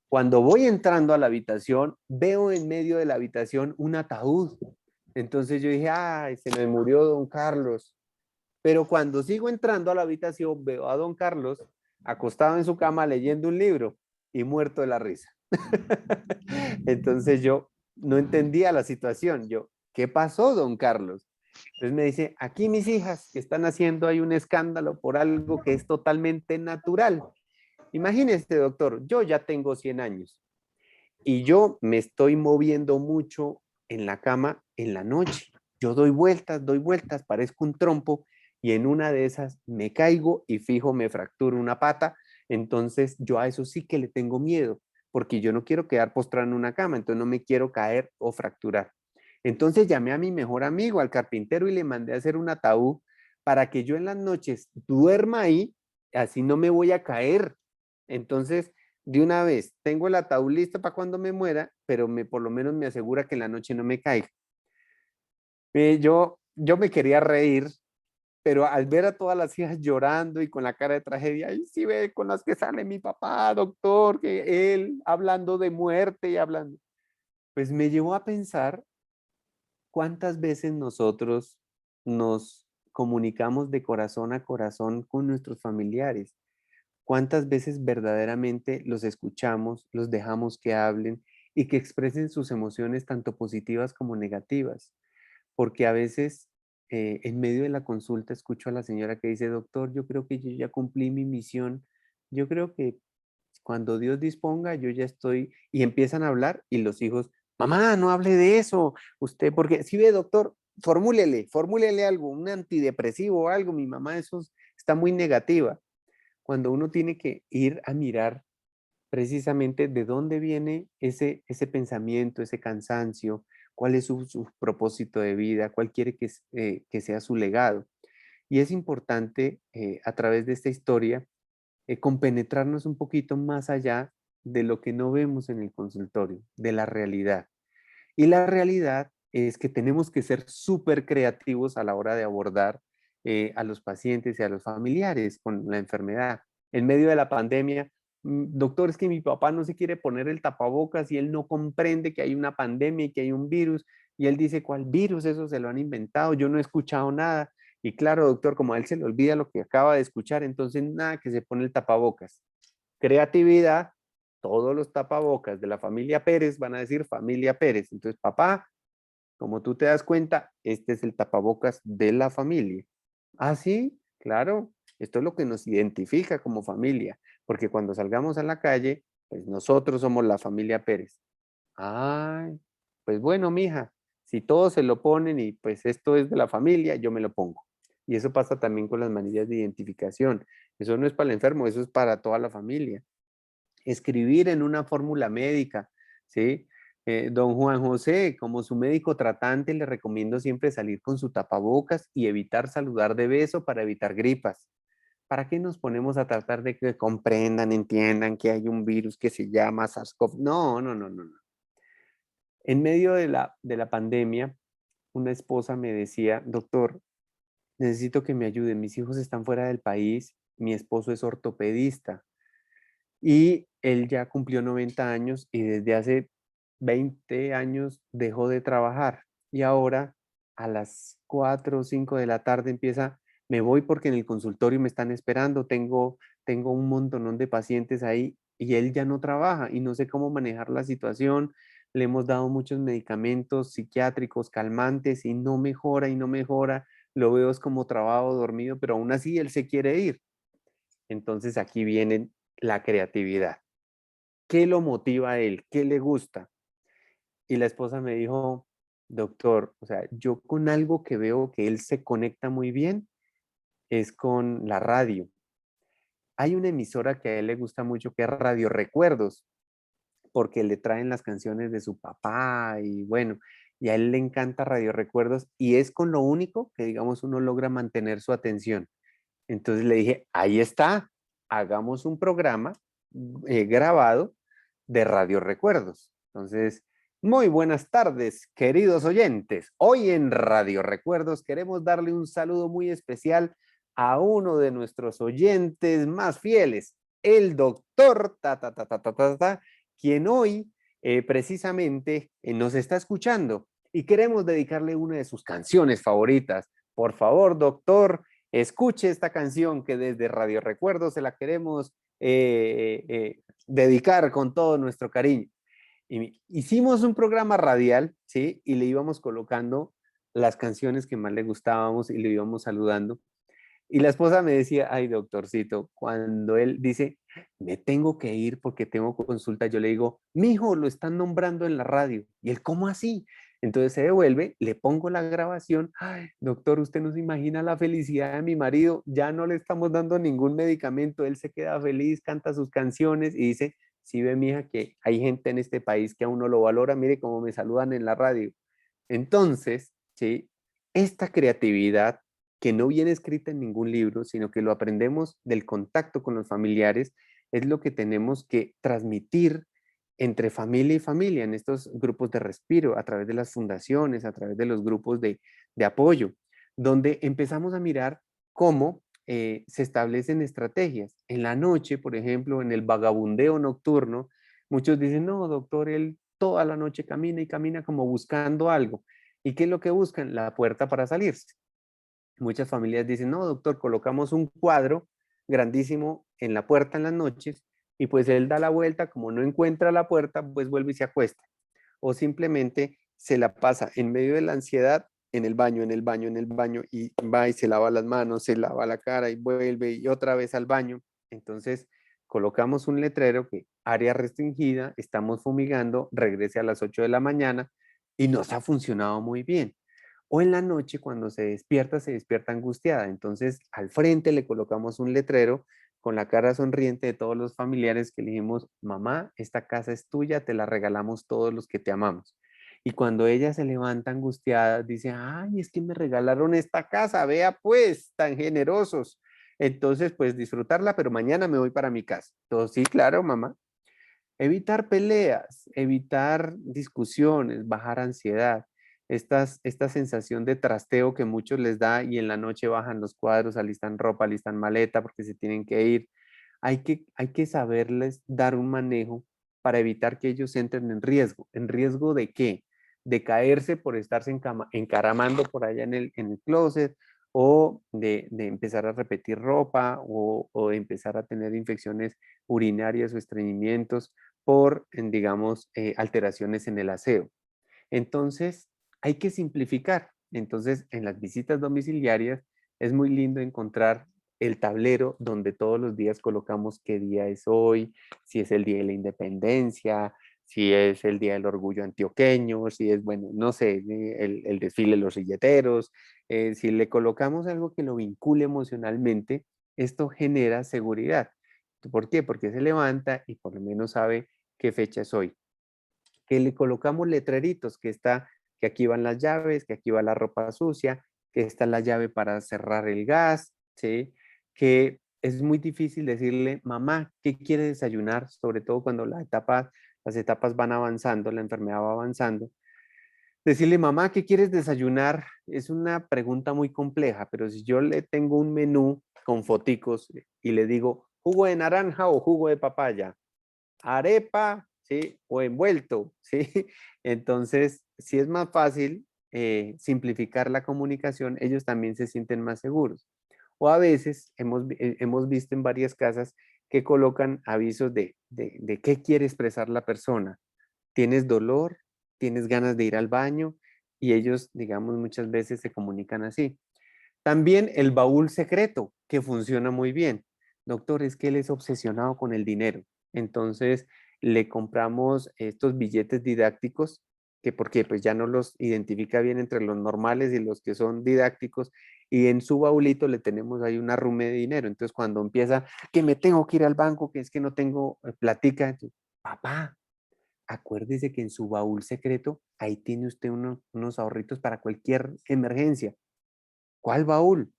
S1: Cuando voy entrando a la habitación, veo en medio de la habitación un ataúd. Entonces yo dije, ay, se me murió don Carlos. Pero cuando sigo entrando a la habitación, veo a don Carlos acostado en su cama leyendo un libro y muerto de la risa. Entonces yo no entendía la situación. Yo, ¿qué pasó, don Carlos? Entonces me dice, aquí mis hijas que están haciendo ahí un escándalo por algo que es totalmente natural. Imagínese, doctor, yo ya tengo 100 años y yo me estoy moviendo mucho en la cama en la noche. Yo doy vueltas, parezco un trompo y en una de esas me caigo y fijo me fracturo una pata. Entonces yo a eso sí que le tengo miedo porque yo no quiero quedar postrado en una cama, entonces no me quiero caer o fracturar. Entonces llamé a mi mejor amigo, al carpintero, y le mandé a hacer un ataúd para que yo en las noches duerma ahí, así no me voy a caer. Entonces, de una vez, tengo el ataúd listo para cuando me muera, pero por lo menos me asegura que en la noche no me caiga. Yo me quería reír, pero al ver a todas las hijas llorando y con la cara de tragedia, y sí ve con las que sale mi papá, doctor, que él hablando de muerte y hablando, pues me llevó a pensar cuántas veces nosotros nos comunicamos de corazón a corazón con nuestros familiares. ¿Cuántas veces verdaderamente los escuchamos, los dejamos que hablen y que expresen sus emociones tanto positivas como negativas? Porque a veces en medio de la consulta escucho a la señora que dice, doctor, yo creo que yo ya cumplí mi misión, yo creo que cuando Dios disponga, yo ya estoy, y empiezan a hablar y los hijos, mamá, no hable de eso, usted, porque si ve, doctor, formúlele algo, un antidepresivo o algo, mi mamá eso está muy negativa. Cuando uno tiene que ir a mirar precisamente de dónde viene ese pensamiento, ese cansancio, cuál es su propósito de vida, cuál quiere que sea su legado. Y es importante a través de esta historia compenetrarnos un poquito más allá de lo que no vemos en el consultorio, de la realidad. Y la realidad es que tenemos que ser súper creativos a la hora de abordar a los pacientes y a los familiares con la enfermedad. En medio de la pandemia, doctor, es que mi papá no se quiere poner el tapabocas y él no comprende que hay una pandemia y que hay un virus. Y él dice, ¿cuál virus? Eso se lo han inventado, yo no he escuchado nada. Y claro, doctor, como a él se le olvida lo que acaba de escuchar, entonces nada, que se pone el tapabocas. Creatividad, todos los tapabocas de la familia Pérez van a decir familia Pérez. Entonces, papá, como tú te das cuenta, este es el tapabocas de la familia. Ah, sí, claro, esto es lo que nos identifica como familia, porque cuando salgamos a la calle, pues nosotros somos la familia Pérez. Ay, pues bueno, mija, si todos se lo ponen y pues esto es de la familia, yo me lo pongo. Y eso pasa también con las manillas de identificación. Eso no es para el enfermo, eso es para toda la familia. Escribir en una fórmula médica, ¿sí? Don Juan José, como su médico tratante, le recomiendo siempre salir con su tapabocas y evitar saludar de beso para evitar gripas. ¿Para qué nos ponemos a tratar de que comprendan, entiendan que hay un virus que se llama SARS-CoV? No, no, no, no, no. En medio de la pandemia, una esposa me decía, doctor, necesito que me ayuden, mis hijos están fuera del país, mi esposo es ortopedista y él ya cumplió 90 años y desde hace 20 años dejó de trabajar y ahora a las 4 o 5 de la tarde empieza, me voy porque en el consultorio me están esperando, tengo un montonón de pacientes ahí y él ya no trabaja y no sé cómo manejar la situación. Le hemos dado muchos medicamentos psiquiátricos, calmantes y no mejora y no mejora. Lo veo es como trabado, dormido, pero aún así él se quiere ir. Entonces aquí viene la creatividad. ¿Qué lo motiva a él? ¿Qué le gusta? Y la esposa me dijo, doctor, o sea, yo con algo que veo que él se conecta muy bien es con la radio. Hay una emisora que a él le gusta mucho que es Radio Recuerdos, porque le traen las canciones de su papá y bueno, y a él le encanta Radio Recuerdos y es con lo único que digamos uno logra mantener su atención. Entonces le dije, ahí está, hagamos un programa grabado de Radio Recuerdos. Entonces, muy buenas tardes, queridos oyentes. Hoy en Radio Recuerdos queremos darle un saludo muy especial a uno de nuestros oyentes más fieles, el doctor quien hoy precisamente nos está escuchando y queremos dedicarle una de sus canciones favoritas. Por favor, doctor, escuche esta canción que desde Radio Recuerdos se la queremos dedicar con todo nuestro cariño. Y hicimos un programa radial, ¿sí? Y le íbamos colocando las canciones que más le gustábamos y le íbamos saludando. Y la esposa me decía, ay, doctorcito, cuando él dice, me tengo que ir porque tengo consulta, yo le digo, mijo, lo están nombrando en la radio. Y él, ¿cómo así? Entonces se devuelve, le pongo la grabación, ay, doctor, usted no se imagina la felicidad de mi marido, ya no le estamos dando ningún medicamento, él se queda feliz, canta sus canciones y dice, sí ve, mija, que hay gente en este país que aún no lo valora, mire cómo me saludan en la radio. Entonces, sí, esta creatividad que no viene escrita en ningún libro, sino que lo aprendemos del contacto con los familiares, es lo que tenemos que transmitir entre familia y familia en estos grupos de respiro, a través de las fundaciones, a través de los grupos de apoyo, donde empezamos a mirar cómo se establecen estrategias. En la noche, por ejemplo, en el vagabundeo nocturno, muchos dicen, no, doctor, él toda la noche camina y camina como buscando algo. ¿Y qué es lo que buscan? La puerta para salirse. Muchas familias dicen, no, doctor, colocamos un cuadro grandísimo en la puerta en las noches y pues él da la vuelta, como no encuentra la puerta, pues vuelve y se acuesta. O simplemente se la pasa en medio de la ansiedad en el baño, en el baño, en el baño y va y se lava las manos, se lava la cara y vuelve y otra vez al baño. Entonces colocamos un letrero que área restringida, estamos fumigando, regrese a las 8 de la mañana y nos ha funcionado muy bien. O en la noche cuando se despierta angustiada. Entonces al frente le colocamos un letrero con la cara sonriente de todos los familiares que le dijimos, mamá, esta casa es tuya, te la regalamos todos los que te amamos. Y cuando ella se levanta angustiada, dice, ay, es que me regalaron esta casa, vea pues, tan generosos. Entonces, pues disfrutarla, pero mañana me voy para mi casa. Entonces, sí, claro, mamá. Evitar peleas, evitar discusiones, bajar ansiedad. Esta sensación de trasteo que muchos les da y en la noche bajan los cuadros, alistan ropa, alistan maleta porque se tienen que ir. Hay que saberles dar un manejo para evitar que ellos entren en riesgo. ¿En riesgo de qué? De caerse por estarse encaramando por allá en el closet o de empezar a repetir ropa o de empezar a tener infecciones urinarias o estreñimientos por, digamos, alteraciones en el aseo. Entonces, hay que simplificar. Entonces, en las visitas domiciliarias es muy lindo encontrar el tablero donde todos los días colocamos qué día es hoy, si es el día de la independencia, si es el día del orgullo antioqueño, si es, bueno, no sé, el desfile de los silleteros. Si le colocamos algo que lo vincule emocionalmente, esto genera seguridad. ¿Por qué? Porque se levanta y por lo menos sabe qué fecha es hoy. Que le colocamos letreritos, que aquí van las llaves, que aquí va la ropa sucia, que esta es la llave para cerrar el gas, ¿sí? Que es muy difícil decirle, mamá, ¿qué quiere desayunar? Sobre todo cuando las etapas van avanzando, la enfermedad va avanzando. Decirle, mamá, ¿qué quieres desayunar? Es una pregunta muy compleja, pero si yo le tengo un menú con foticos y le digo, jugo de naranja o jugo de papaya, arepa, ¿sí? O envuelto, ¿sí? Entonces, si es más fácil simplificar la comunicación, ellos también se sienten más seguros. O a veces hemos visto en varias casas que colocan avisos de qué quiere expresar la persona. ¿Tienes dolor? ¿Tienes ganas de ir al baño? Y ellos, digamos, muchas veces se comunican así. También el baúl secreto, que funciona muy bien. Doctor, es que él es obsesionado con el dinero. Entonces, le compramos estos billetes didácticos, que porque pues ya no los identifica bien entre los normales y los que son didácticos, y en su baúlito le tenemos ahí una arrume de dinero. Entonces, cuando empieza, que me tengo que ir al banco, que es que no tengo platica, entonces, papá, acuérdese que en su baúl secreto, ahí tiene usted unos ahorritos para cualquier emergencia. ¿Cuál baúl?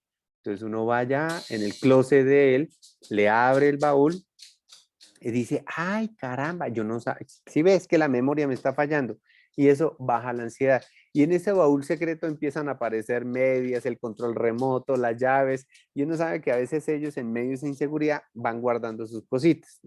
S1: Entonces uno vaya en el closet de él, le abre el baúl y dice, ay, caramba, yo no sé, si ves que la memoria me está fallando y eso baja la ansiedad. Y en ese baúl secreto empiezan a aparecer medias, el control remoto, las llaves, y uno sabe que a veces ellos en medio de esa inseguridad van guardando sus cositas.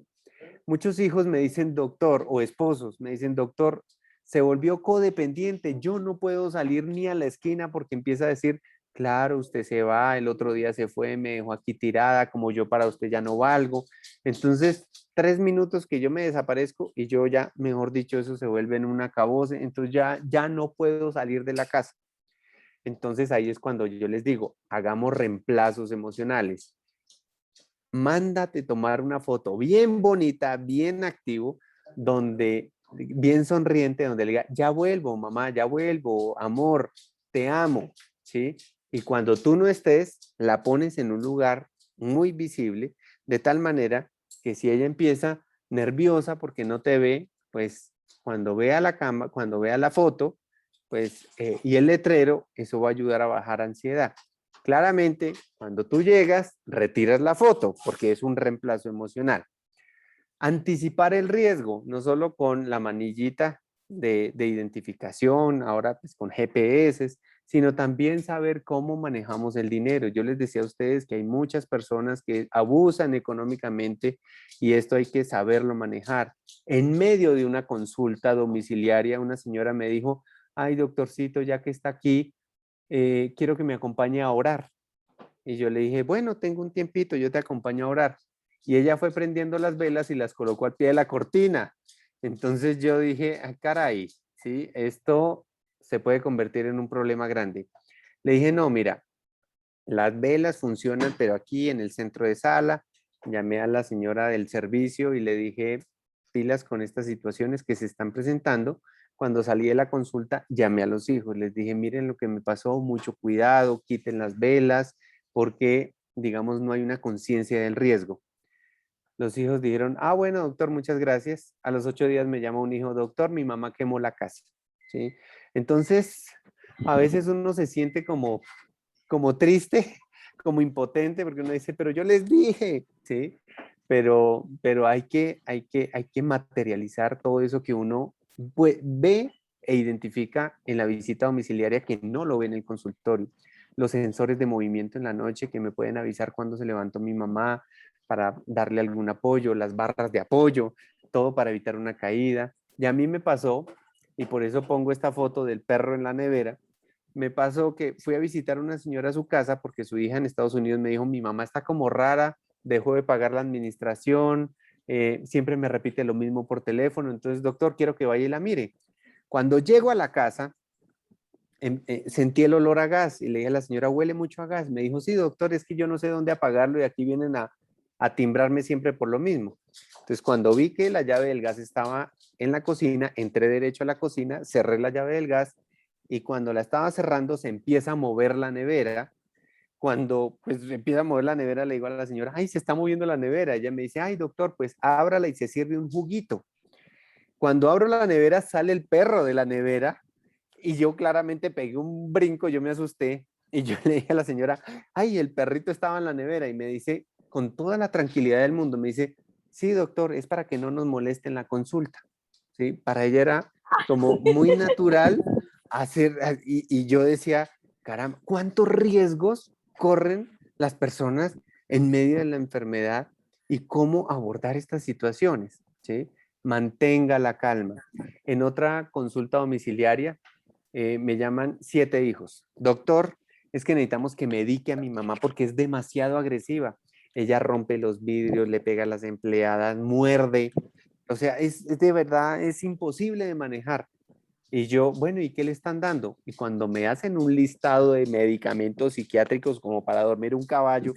S1: Muchos hijos me dicen doctor o esposos me dicen doctor, se volvió codependiente, yo no puedo salir ni a la esquina porque empieza a decir, claro, usted se va, el otro día se fue, me dejó aquí tirada, como yo para usted ya no valgo. Entonces, 3 minutos que yo me desaparezco y yo ya, mejor dicho, eso se vuelve en un acabose, entonces ya no puedo salir de la casa. Entonces ahí es cuando yo les digo, hagamos reemplazos emocionales. Mándate tomar una foto bien bonita, bien activo, donde, bien sonriente, donde le diga, ya vuelvo, mamá, ya vuelvo, amor, te amo, ¿sí? Y cuando tú no estés, la pones en un lugar muy visible, de tal manera que si ella empieza nerviosa porque no te ve, pues cuando vea la cama, cuando vea la foto, pues, y el letrero, eso va a ayudar a bajar ansiedad. Claramente, cuando tú llegas, retiras la foto porque es un reemplazo emocional. Anticipar el riesgo, no solo con la manillita de identificación, ahora pues con GPS, sino también saber cómo manejamos el dinero. Yo les decía a ustedes que hay muchas personas que abusan económicamente y esto hay que saberlo manejar. En medio de una consulta domiciliaria, una señora me dijo, ay doctorcito, ya que está aquí, quiero que me acompañe a orar. Y yo le dije, bueno, tengo un tiempito, yo te acompaño a orar. Y ella fue prendiendo las velas y las colocó al pie de la cortina. Entonces yo dije, ah, caray, ¿sí? Esto se puede convertir en un problema grande. Le dije, no, mira, las velas funcionan, pero aquí en el centro de sala, llamé a la señora del servicio y le dije, pilas con estas situaciones que se están presentando. Cuando salí de la consulta, llamé a los hijos, les dije, miren lo que me pasó, mucho cuidado, quiten las velas, porque, digamos, no hay una conciencia del riesgo. Los hijos dijeron, ah, bueno, doctor, muchas gracias. A los 8 días me llama un hijo, doctor, mi mamá quemó la casa, ¿sí? Entonces, a veces uno se siente como triste, como impotente, porque uno dice, pero yo les dije, ¿sí? pero hay que materializar todo eso que uno ve e identifica en la visita domiciliaria que no lo ve en el consultorio. Los sensores de movimiento en la noche que me pueden avisar cuando se levantó mi mamá para darle algún apoyo, las barras de apoyo, todo para evitar una caída. Y a mí me pasó, y por eso pongo esta foto del perro en la nevera, me pasó que fui a visitar a una señora a su casa porque su hija en Estados Unidos me dijo, mi mamá está como rara, dejó de pagar la administración, siempre me repite lo mismo por teléfono, entonces doctor, quiero que vaya y la mire. Cuando llego a la casa, sentí el olor a gas y le dije a la señora, huele mucho a gas. Me dijo, sí doctor, es que yo no sé dónde apagarlo y aquí vienen a timbrarme siempre por lo mismo. Entonces cuando vi que la llave del gas estaba en la cocina, entré derecho a la cocina, cerré la llave del gas y cuando la estaba cerrando se empieza a mover la nevera. Cuando pues empieza a mover la nevera, le digo a la señora, ay, se está moviendo la nevera. Ella me dice, ay, doctor, pues ábrala y se sirve un juguito. Cuando abro la nevera, sale el perro de la nevera y yo claramente pegué un brinco, yo me asusté y yo le dije a la señora, ay, el perrito estaba en la nevera y me dice, con toda la tranquilidad del mundo, me dice, sí, doctor, es para que no nos moleste en la consulta. ¿Sí? Para ella era como muy natural hacer, y yo decía, caramba, ¿cuántos riesgos corren las personas en medio de la enfermedad y cómo abordar estas situaciones? ¿Sí? Mantenga la calma. En otra consulta domiciliaria me llaman 7 hijos. Doctor, es que necesitamos que medique a mi mamá porque es demasiado agresiva. Ella rompe los vidrios, le pega a las empleadas, muerde. O sea, es de verdad, es imposible de manejar. Y yo, bueno, ¿y qué le están dando? Y cuando me hacen un listado de medicamentos psiquiátricos como para dormir un caballo,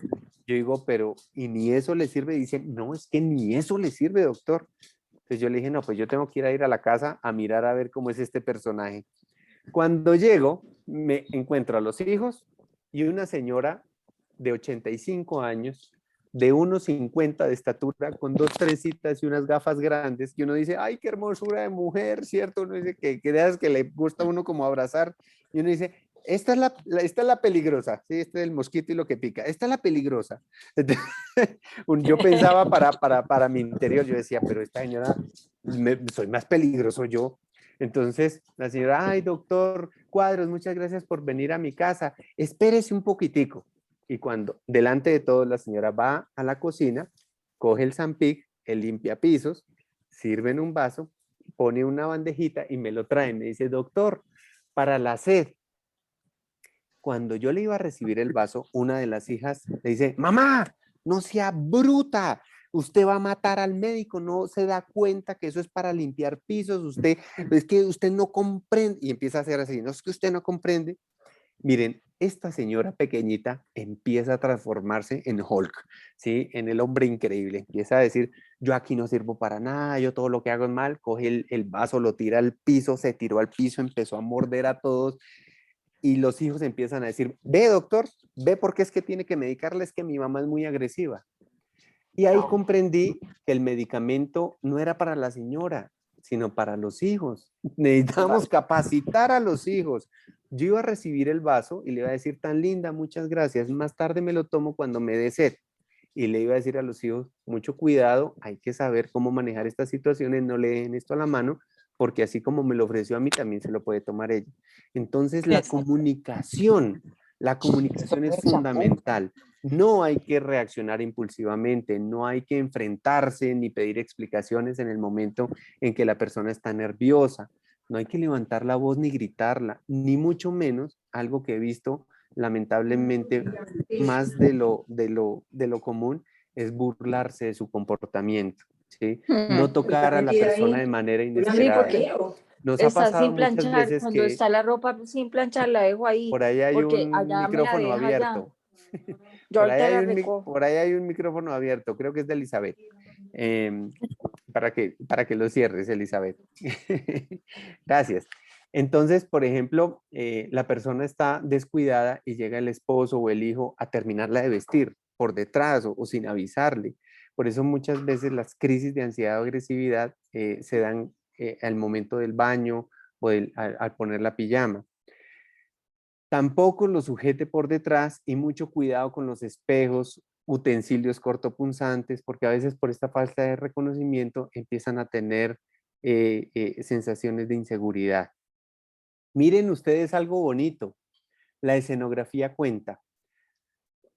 S1: yo digo, pero ¿y ni eso le sirve? Y dicen, no, es que ni eso le sirve, doctor. Entonces yo le dije, no, pues yo tengo que ir a la casa a mirar a ver cómo es este personaje. Cuando llego, me encuentro a los hijos y una señora de 85 años, de 1,50 de estatura, con 2 trencitas y unas gafas grandes, que uno dice, ay, qué hermosura de mujer, ¿cierto? Uno dice que de esas que le gusta a uno como abrazar, y uno dice, esta es la peligrosa, ¿sí? Este es el mosquito y lo que pica, esta es la peligrosa. Entonces, yo pensaba para mi interior, yo decía, pero esta señora, soy más peligroso yo. Entonces la señora, ay, doctor Cuadros, muchas gracias por venir a mi casa, espérese un poquitico. Y cuando delante de todos la señora va a la cocina, coge el Zampic, el limpiapisos, sirve en un vaso, pone una bandejita y me lo trae. Me dice, doctor, para la sed. Cuando yo le iba a recibir el vaso, una de las hijas le dice, mamá, no sea bruta, usted va a matar al médico, no se da cuenta que eso es para limpiar pisos, usted, es que usted no comprende, y empieza a hacer así, no es que usted no comprende. Miren, esta señora pequeñita empieza a transformarse en Hulk, ¿sí? En el hombre increíble. Empieza a decir, yo aquí no sirvo para nada, yo todo lo que hago es mal. Coge el vaso, lo tira al piso, se tiró al piso, empezó a morder a todos y los hijos empiezan a decir, ve doctor, ve por qué es que tiene que medicarle, es que mi mamá es muy agresiva. Y ahí comprendí que el medicamento no era para la señora, sino para los hijos. Necesitamos capacitar a los hijos. Yo iba a recibir el vaso y le iba a decir, tan linda, muchas gracias. Más tarde me lo tomo cuando me dé sed. Y le iba a decir a los hijos, mucho cuidado, hay que saber cómo manejar estas situaciones, no le dejen esto a la mano, porque así como me lo ofreció a mí, también se lo puede tomar ella. Entonces, la comunicación es fundamental. No hay que reaccionar impulsivamente, no hay que enfrentarse ni pedir explicaciones en el momento en que la persona está nerviosa. No hay que levantar la voz ni gritarla, ni mucho menos algo que he visto lamentablemente más de lo común es burlarse de su comportamiento, ¿sí? No tocar a la persona de manera
S4: Sí,
S1: inesperada.
S4: porque
S1: Nos ha
S5: Está
S1: pasado
S5: sin
S1: muchas
S5: planchar,
S1: veces
S5: cuando
S1: que
S5: está la ropa sin planchar la dejo ahí,
S1: por ahí hay
S5: porque
S1: un
S5: allá me la
S1: micrófono
S5: deja allá.
S1: abierto.
S5: Yo ahorita la recojo.
S1: Por ahí hay un micrófono abierto, creo que es de Elizabeth. Em, para que lo cierres, Elizabeth. Gracias. Entonces, por ejemplo, la persona está descuidada y llega el esposo o el hijo a terminarla de vestir por detrás o sin avisarle. Por eso muchas veces las crisis de ansiedad o agresividad se dan al momento del baño o al poner la pijama. Tampoco lo sujete por detrás y mucho cuidado con los espejos utensilios cortopunzantes, porque a veces por esta falta de reconocimiento empiezan a tener sensaciones de inseguridad. Miren ustedes algo bonito, la escenografía cuenta.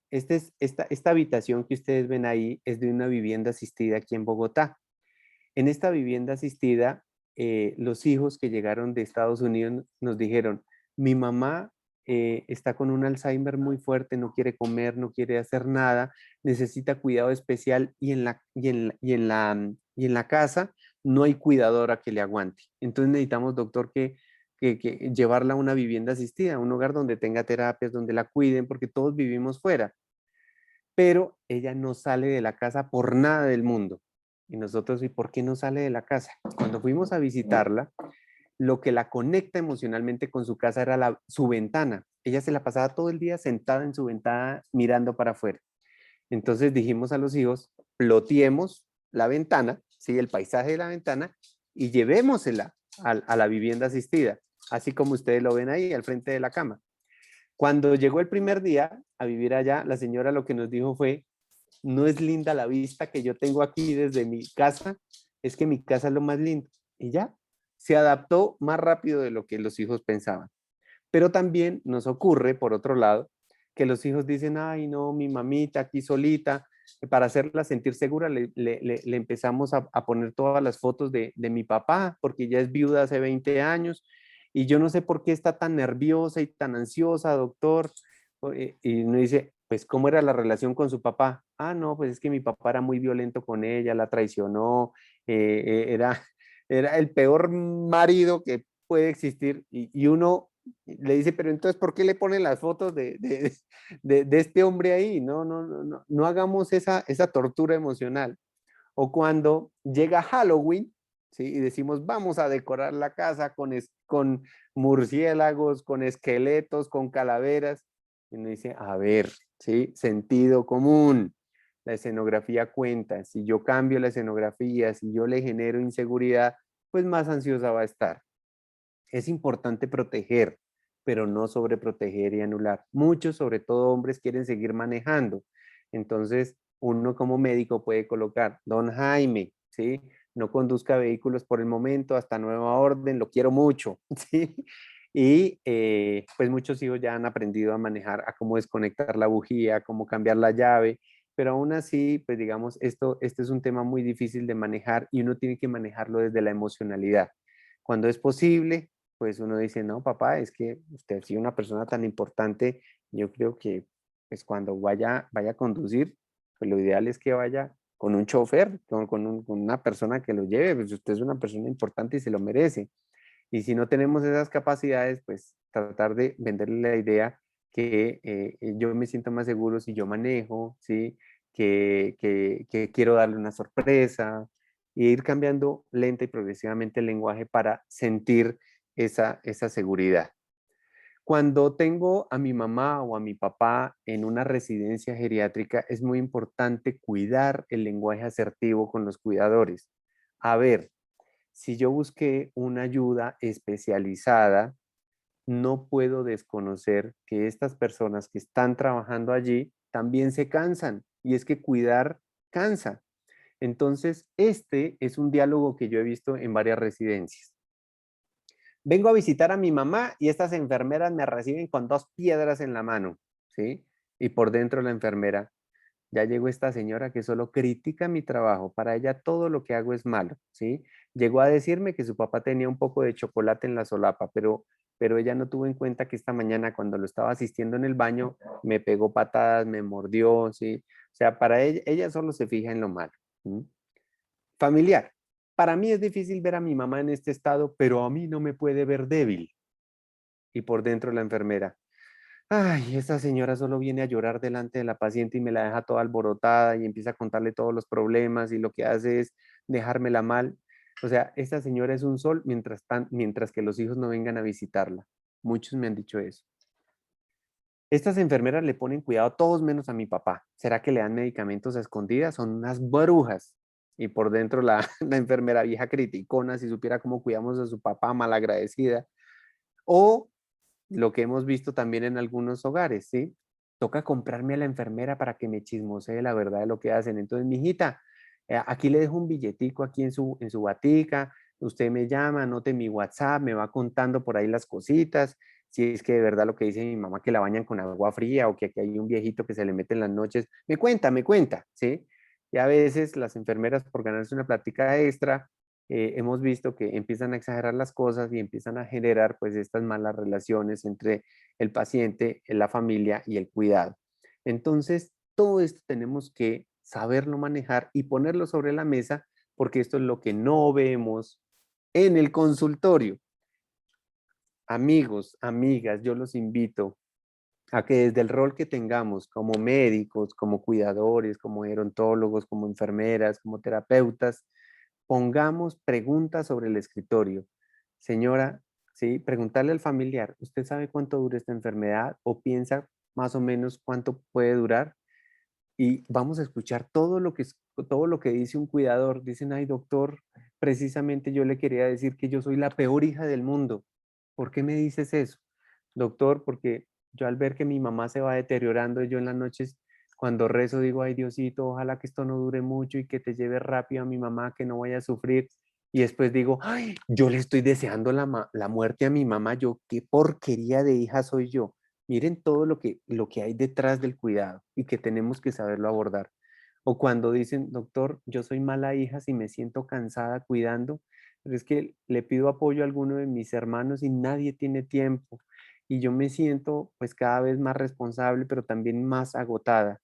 S1: Esta habitación que ustedes ven ahí es de una vivienda asistida aquí en Bogotá. En esta vivienda asistida, los hijos que llegaron de Estados Unidos nos dijeron, mi mamá está con un Alzheimer muy fuerte, no quiere comer, no quiere hacer nada, necesita cuidado especial y en la casa no hay cuidadora que le aguante. Entonces necesitamos, doctor, que llevarla a una vivienda asistida, a un hogar donde tenga terapias, donde la cuiden, porque todos vivimos fuera. Pero ella no sale de la casa por nada del mundo. Y nosotros, ¿y por qué no sale de la casa? Cuando fuimos a visitarla, lo que la conecta emocionalmente con su casa era su ventana. Ella se la pasaba todo el día sentada en su ventana mirando para afuera. Entonces dijimos a los hijos, ploteemos la ventana, ¿sí? El paisaje de la ventana, y llevémosela a la vivienda asistida, así como ustedes lo ven ahí al frente de la cama. Cuando llegó el primer día a vivir allá, la señora lo que nos dijo fue, no es linda la vista que yo tengo aquí desde mi casa, es que mi casa es lo más lindo. Y ya, se adaptó más rápido de lo que los hijos pensaban. Pero también nos ocurre, por otro lado, que los hijos dicen, ay no, mi mamita aquí solita, para hacerla sentir segura le empezamos a poner todas las fotos de mi papá, porque ya es viuda hace 20 años, y yo no sé por qué está tan nerviosa y tan ansiosa, doctor. Y uno dice, pues, ¿cómo era la relación con su papá? Ah, no, pues es que mi papá era muy violento con ella, la traicionó, era el peor marido que puede existir. Y uno le dice, pero entonces, ¿por qué le ponen las fotos de este hombre ahí? No hagamos esa tortura emocional. O cuando llega Halloween, ¿sí? Y decimos, vamos a decorar la casa con murciélagos, con esqueletos, con calaveras. Y uno dice, a ver, ¿sí? Sentido común. La escenografía cuenta. Si yo cambio la escenografía, si yo le genero inseguridad, pues más ansiosa va a estar. Es importante proteger, pero no sobreproteger y anular. Muchos, sobre todo hombres, quieren seguir manejando. Entonces, uno como médico puede colocar, don Jaime, ¿sí? No conduzca vehículos por el momento, hasta nueva orden, lo quiero mucho, ¿sí? Y pues muchos hijos ya han aprendido a manejar, a cómo desconectar la bujía, cómo cambiar la llave, pero aún así, pues digamos, este es un tema muy difícil de manejar y uno tiene que manejarlo desde la emocionalidad. Cuando es posible, pues uno dice, no, papá, es que usted ha sido una persona tan importante, yo creo que pues cuando vaya a conducir, pues lo ideal es que vaya con un chofer, con una persona que lo lleve, pues usted es una persona importante y se lo merece. Y si no tenemos esas capacidades, pues tratar de venderle la idea que yo me siento más seguro si yo manejo, ¿sí? Que quiero darle una sorpresa, e ir cambiando lenta y progresivamente el lenguaje para sentir esa seguridad. Cuando tengo a mi mamá o a mi papá en una residencia geriátrica, es muy importante cuidar el lenguaje asertivo con los cuidadores. A ver, si yo busqué una ayuda especializada, no puedo desconocer que estas personas que están trabajando allí también se cansan, y es que cuidar cansa. Entonces, este es un diálogo que yo he visto en varias residencias. Vengo a visitar a mi mamá y estas enfermeras me reciben con 2 piedras en la mano, ¿sí? Y por dentro la enfermera, ya llegó esta señora que solo critica mi trabajo, para ella todo lo que hago es malo, ¿sí? Llegó a decirme que su papá tenía un poco de chocolate en la solapa, pero ella no tuvo en cuenta que esta mañana cuando lo estaba asistiendo en el baño, me pegó patadas, me mordió, ¿sí? O sea, para ella solo se fija en lo malo. ¿Sí? Familiar. Para mí es difícil ver a mi mamá en este estado, pero a mí no me puede ver débil. Y por dentro la enfermera. Ay, esta señora solo viene a llorar delante de la paciente y me la deja toda alborotada y empieza a contarle todos los problemas y lo que hace es dejármela mal. O sea, esta señora es un sol mientras que los hijos no vengan a visitarla. Muchos me han dicho eso. Estas enfermeras le ponen cuidado a todos menos a mi papá. ¿Será que le dan medicamentos a escondidas? Son unas brujas. Y por dentro la enfermera vieja criticona, si supiera cómo cuidamos a su papá, malagradecida. O lo que hemos visto también en algunos hogares, ¿sí? toca comprarme a la enfermera para que me chismosee la verdad de lo que hacen. Entonces, mijita, aquí le dejo un billetico aquí en su batica, usted me llama, anote mi WhatsApp, me va contando por ahí las cositas, si es que de verdad lo que dice mi mamá que la bañan con agua fría o que aquí hay un viejito que se le mete en las noches, me cuenta, ¿sí? Y a veces las enfermeras por ganarse una plática extra, hemos visto que empiezan a exagerar las cosas y empiezan a generar pues estas malas relaciones entre el paciente, la familia y el cuidado. Entonces, todo esto tenemos que saberlo manejar y ponerlo sobre la mesa porque esto es lo que no vemos en el consultorio. Amigos, amigas, yo los invito a que desde el rol que tengamos como médicos, como cuidadores, como gerontólogos, como enfermeras, como terapeutas, pongamos preguntas sobre el escritorio. Señora, ¿sí? Preguntarle al familiar, ¿usted sabe cuánto dura esta enfermedad o piensa más o menos cuánto puede durar? Y vamos a escuchar todo lo que dice un cuidador. Dicen, ay doctor, precisamente yo le quería decir que yo soy la peor hija del mundo. ¿Por qué me dices eso? Doctor, porque yo al ver que mi mamá se va deteriorando, yo en las noches cuando rezo digo, ay Diosito, ojalá que esto no dure mucho y que te lleve rápido a mi mamá, que no vaya a sufrir. Y después digo, ay, yo le estoy deseando la muerte a mi mamá, yo qué porquería de hija soy yo. Miren todo lo que hay detrás del cuidado y que tenemos que saberlo abordar. O cuando dicen, doctor, yo soy mala hija si me siento cansada cuidando, pero es que le pido apoyo a alguno de mis hermanos y nadie tiene tiempo. Y yo me siento pues cada vez más responsable, pero también más agotada.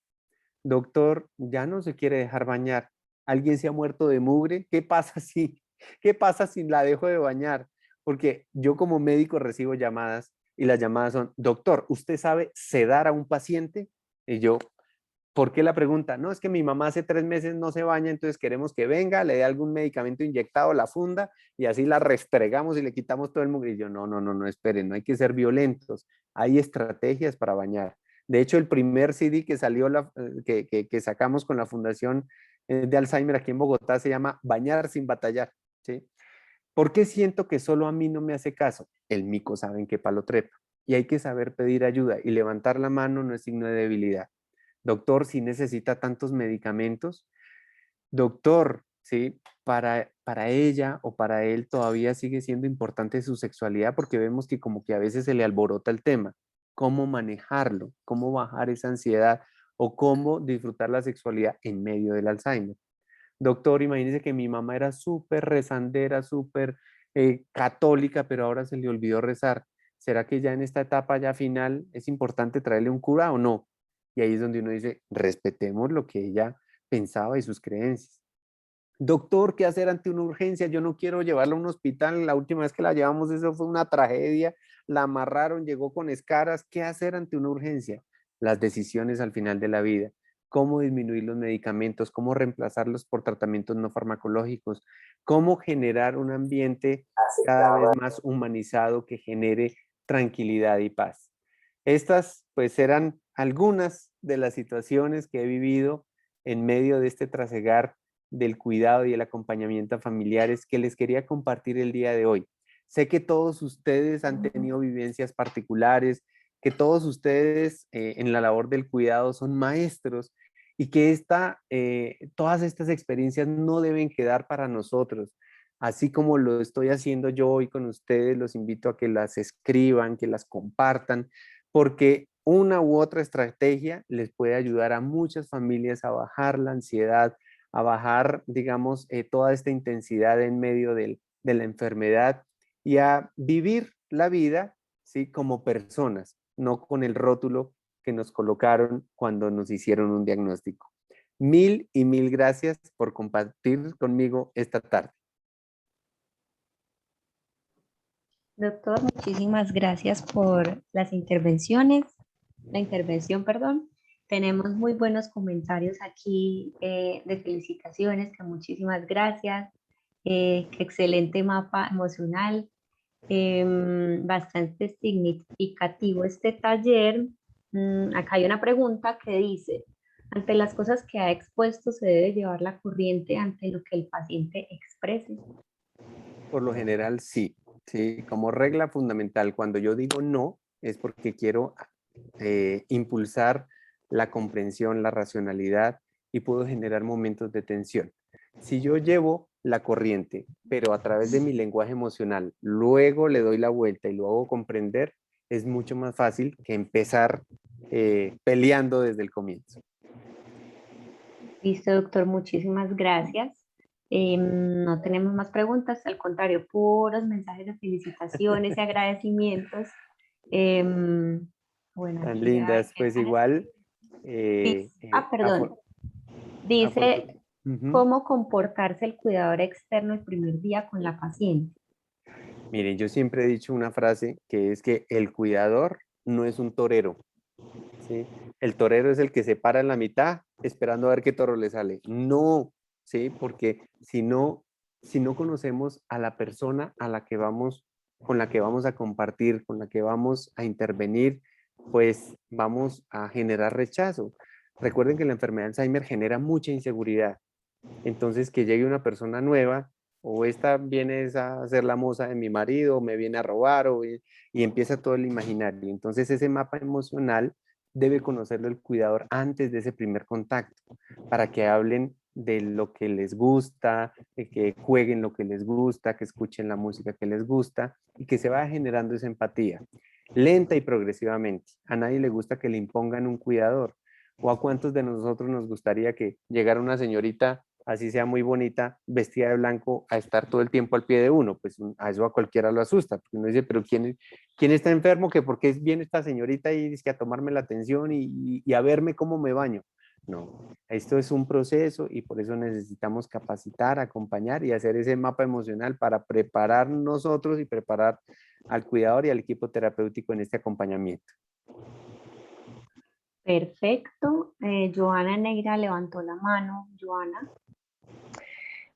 S1: Doctor, ya no se quiere dejar bañar. ¿Alguien se ha muerto de mugre? ¿Qué pasa si, qué pasa si la dejo de bañar? Porque yo como médico recibo llamadas y las llamadas son, doctor, ¿usted sabe sedar a un paciente? Y yo, ¿por qué la pregunta? No, es que mi mamá hace 3 meses no se baña, entonces queremos que venga, le dé algún medicamento inyectado, la funda y así la restregamos y le quitamos todo el mugre. Y yo, no, esperen, no hay que ser violentos. Hay estrategias para bañar. De hecho, el primer CD que salió, que sacamos con la Fundación de Alzheimer aquí en Bogotá se llama Bañar sin batallar, ¿sí? ¿Por qué siento que solo a mí no me hace caso? El mico sabe en qué palo trepa. Y hay que saber pedir ayuda y levantar la mano no es signo de debilidad. Doctor, si necesita tantos medicamentos, doctor, ¿sí? Para ella o para él todavía sigue siendo importante su sexualidad porque vemos que como que a veces se le alborota el tema. ¿Cómo manejarlo? ¿Cómo bajar esa ansiedad? ¿O cómo disfrutar la sexualidad en medio del Alzheimer? Doctor, imagínese que mi mamá era súper rezandera, súper católica, pero ahora se le olvidó rezar. ¿Será que ya en esta etapa ya final es importante traerle un cura o no? Y ahí es donde uno dice, respetemos lo que ella pensaba y sus creencias. Doctor, ¿qué hacer ante una urgencia? Yo no quiero llevarla a un hospital. La última vez que la llevamos, eso fue una tragedia. La amarraron, llegó con escaras. ¿Qué hacer ante una urgencia? Las decisiones al final de la vida. Cómo disminuir los medicamentos, cómo reemplazarlos por tratamientos no farmacológicos, cómo generar un ambiente cada vez más humanizado que genere tranquilidad y paz. Estas pues eran algunas de las situaciones que he vivido en medio de este trasegar del cuidado y el acompañamiento a familiares que les quería compartir el día de hoy. Sé que todos ustedes han tenido vivencias particulares, que todos ustedes en la labor del cuidado son maestros y que todas estas experiencias no deben quedar para nosotros. Así como lo estoy haciendo yo hoy con ustedes, los invito a que las escriban, que las compartan, porque una u otra estrategia les puede ayudar a muchas familias a bajar la ansiedad, a bajar, digamos, toda esta intensidad en medio de la enfermedad y a vivir la vida, ¿sí? Como personas, no con el rótulo que nos colocaron cuando nos hicieron un diagnóstico. Mil y mil gracias por compartir conmigo esta tarde.
S2: Doctor, muchísimas gracias por las intervenciones, la intervención, perdón. Tenemos muy buenos comentarios aquí de felicitaciones, que muchísimas gracias. Qué excelente mapa emocional, bastante significativo este taller. Acá hay una pregunta que dice, ante las cosas que ha expuesto, ¿se debe llevar la corriente ante lo que el paciente exprese?
S1: Por lo general, sí. Sí, como regla fundamental, cuando yo digo no, es porque quiero impulsar la comprensión, la racionalidad y puedo generar momentos de tensión. Si yo llevo la corriente, pero a través de mi lenguaje emocional, luego le doy la vuelta y lo hago comprender, es mucho más fácil que empezar peleando desde el comienzo.
S2: Listo, doctor, muchísimas gracias. No tenemos más preguntas, al contrario, puros mensajes de felicitaciones y agradecimientos. Bueno,
S1: Tan
S2: aquí
S1: lindas, pues igual.
S2: perdón. Dice,
S1: Ujú.
S2: ¿cómo comportarse el cuidador externo el primer día con la paciente?
S1: Miren, yo siempre he dicho una frase que es que el cuidador no es un torero, ¿sí? El torero es el que se para en la mitad esperando a ver qué toro le sale. No, ¿sí? Porque si no conocemos a la persona a la que vamos, con la que vamos a compartir, con la que vamos a intervenir, pues vamos a generar rechazo. Recuerden que la enfermedad de Alzheimer genera mucha inseguridad. Entonces, que llegue una persona nueva, o esta viene a ser la moza de mi marido, o me viene a robar, y empieza todo el imaginario. Entonces, ese mapa emocional debe conocerlo el cuidador antes de ese primer contacto, para que hablen de lo que les gusta, de que jueguen lo que les gusta, que escuchen la música que les gusta, y que se vaya generando esa empatía, lenta y progresivamente. A nadie le gusta que le impongan un cuidador. ¿O a cuántos de nosotros nos gustaría que llegara una señorita, así sea muy bonita, vestida de blanco, a estar todo el tiempo al pie de uno? Pues a eso a cualquiera lo asusta, porque uno dice, pero ¿quién está enfermo? ¿Que por qué viene esta señorita y dice que a tomarme la atención y a verme cómo me baño? No, esto es un proceso y por eso necesitamos capacitar, acompañar y hacer ese mapa emocional para preparar nosotros y preparar al cuidador y al equipo terapéutico en este acompañamiento.
S2: Perfecto. Joana Negra levantó la mano. Joana,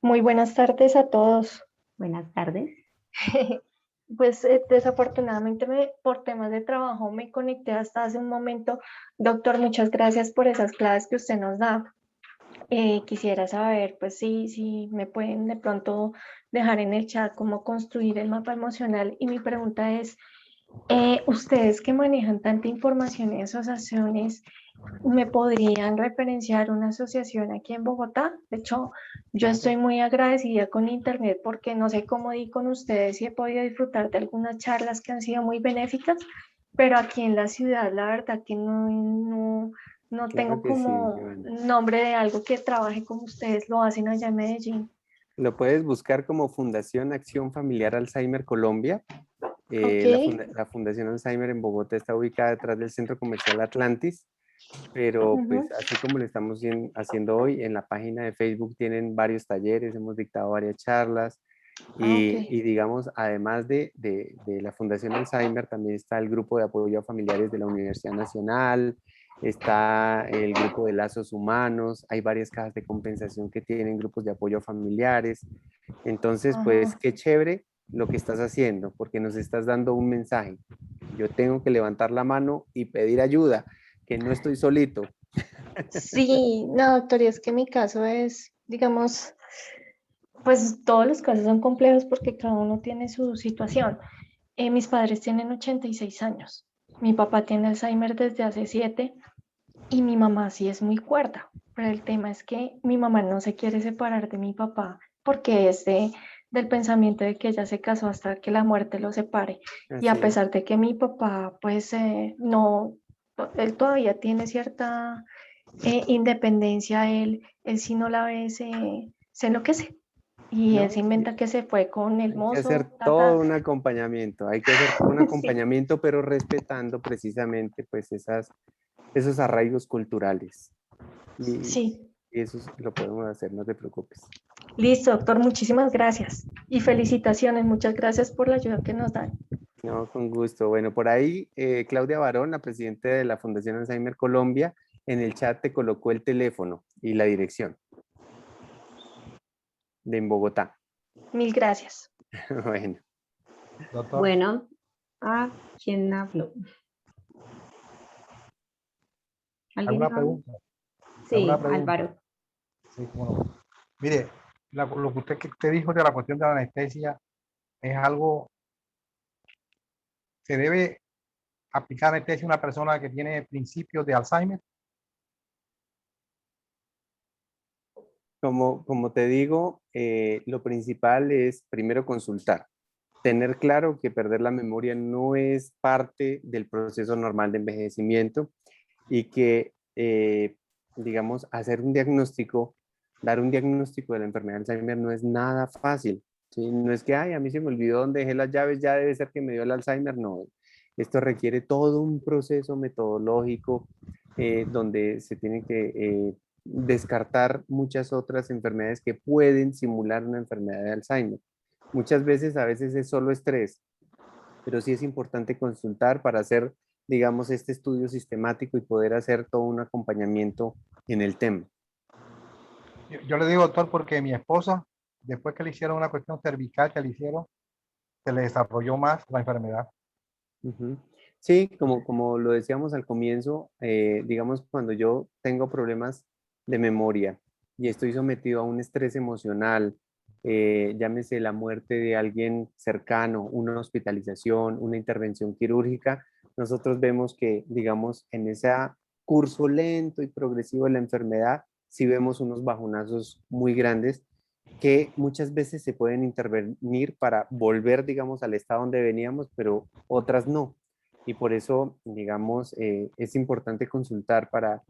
S6: Muy buenas tardes a todos.
S2: buenas tardes.
S6: Pues desafortunadamente por temas de trabajo me conecté hasta hace un momento. Doctor, muchas gracias por esas clases que usted nos da. Quisiera saber, pues si me pueden de pronto dejar en el chat cómo construir el mapa emocional. Y mi pregunta es, ustedes que manejan tanta información y asociaciones, ¿me podrían referenciar una asociación aquí en Bogotá? De hecho, yo estoy muy agradecida con Internet porque no sé cómo di con ustedes y he podido disfrutar de algunas charlas que han sido muy benéficas, pero aquí en la ciudad la verdad que no
S1: Claro
S6: tengo
S1: que sí,
S6: como
S1: Joana.
S6: nombre de algo que trabaje como ustedes lo hacen allá en Medellín.
S1: Lo puedes buscar como Fundación Acción Familiar Alzheimer Colombia.
S6: Ok.
S1: La Fundación Alzheimer en Bogotá está ubicada detrás del Centro Comercial Atlantis, pero pues así como lo estamos haciendo hoy, en la página de Facebook tienen varios talleres, hemos dictado varias charlas y digamos, además de la Fundación Alzheimer, también está el grupo de apoyo a familiares de la Universidad Nacional, está el grupo de lazos humanos, hay varias cajas de compensación que tienen grupos de apoyo a familiares. Entonces, pues qué chévere lo que estás haciendo, porque nos estás dando un mensaje. Yo tengo que levantar la mano y pedir ayuda, que no estoy solito.
S6: Sí, no, doctor, y es que mi caso es, digamos, pues todos los casos son complejos porque cada uno tiene su situación. Mis padres tienen 86 años. Mi papá tiene Alzheimer desde hace 7 y mi mamá sí es muy cuerda. Pero el tema es que mi mamá no se quiere separar de mi papá porque es del pensamiento de que ella se casó hasta que la muerte lo separe. Y a
S1: Así es.
S6: pesar de que mi papá, pues no, él todavía tiene cierta independencia, él si no la ve se enloquece. Y él
S1: ¿No?
S6: se inventa que se fue con el
S1: Hay que hacer
S6: mozo,
S1: todo un acompañamiento, hay que hacer todo un
S6: Sí,
S1: acompañamiento, pero respetando precisamente pues esos arraigos culturales. Y,
S6: sí.
S1: y eso lo podemos hacer, no te preocupes.
S6: Listo, doctor, muchísimas gracias. Y felicitaciones, muchas gracias por la ayuda que nos dan.
S1: No, con gusto. Bueno, por ahí Claudia Barón, la presidenta de la Fundación Alzheimer Colombia, en el chat te colocó el teléfono y la dirección de en Bogotá.
S6: Mil gracias.
S1: Bueno,
S3: Doctor,
S2: Bueno, ¿a quién habló? ¿Alguien
S3: ¿alguna
S2: dijo algo?
S3: pregunta? ¿Alguna
S2: Sí,
S3: pregunta?
S2: Álvaro.
S3: Sí, cómo no. Mire, lo que usted dijo de la cuestión de la anestesia es algo que debe aplicar anestesia a una persona que tiene principios de Alzheimer?
S1: Como te digo, lo principal es primero consultar. Tener claro que perder la memoria no es parte del proceso normal de envejecimiento y que, digamos, hacer un diagnóstico, dar un diagnóstico de la enfermedad de Alzheimer no es nada fácil, ¿sí? No es que, ay, a mí se me olvidó dónde dejé las llaves, ya debe ser que me dio el Alzheimer, no. Esto requiere todo un proceso metodológico donde se tiene que descartar muchas otras enfermedades que pueden simular una enfermedad de Alzheimer. Muchas veces, a veces es solo estrés, pero sí es importante consultar para hacer, digamos, este estudio sistemático y poder hacer todo un acompañamiento en el tema.
S3: Yo le digo, doctor, porque mi esposa, después que le hicieron una cuestión cervical que le hicieron, se le desarrolló más la enfermedad.
S1: Ujú. Sí, como lo decíamos al comienzo, digamos, cuando yo tengo problemas de memoria y estoy sometido a un estrés emocional, llámese la muerte de alguien cercano, una hospitalización, una intervención quirúrgica, nosotros vemos que, digamos, en ese curso lento y progresivo de la enfermedad, sí vemos unos bajonazos muy grandes que muchas veces se pueden intervenir para volver, digamos, al estado donde veníamos, pero otras no. Y por eso, digamos, es importante consultar para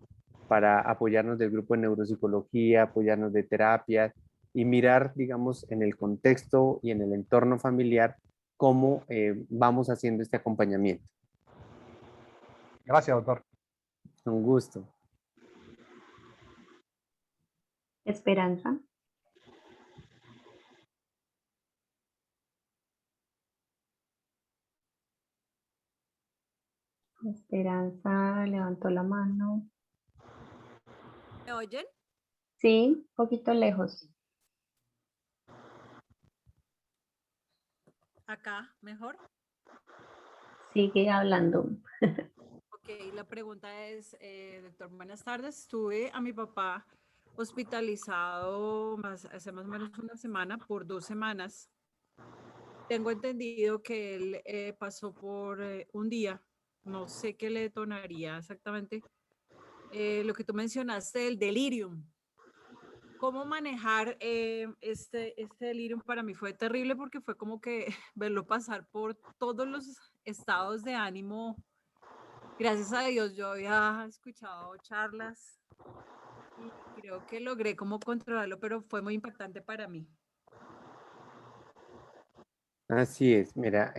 S1: apoyarnos del grupo de neuropsicología, apoyarnos de terapias y mirar, digamos, en el contexto y en el entorno familiar cómo vamos haciendo este acompañamiento.
S3: Gracias, doctor.
S1: Un gusto.
S2: Esperanza. Esperanza levantó la mano.
S7: ¿Me oyen?
S2: Sí, un poquito lejos.
S7: Acá, mejor.
S2: Sigue hablando.
S7: Ok, la pregunta es, doctor, buenas tardes. Tuve a mi papá hospitalizado hace más o menos una semana, por 2 semanas. Tengo entendido que él pasó por un día. No sé qué le detonaría exactamente. Lo que tú mencionaste, el delirium. ¿Cómo manejar este delirium? Para mí fue terrible porque fue como que verlo pasar por todos los estados de ánimo. Gracias a Dios yo había escuchado charlas y creo que logré como controlarlo, pero fue muy impactante para mí.
S1: Así es, mira,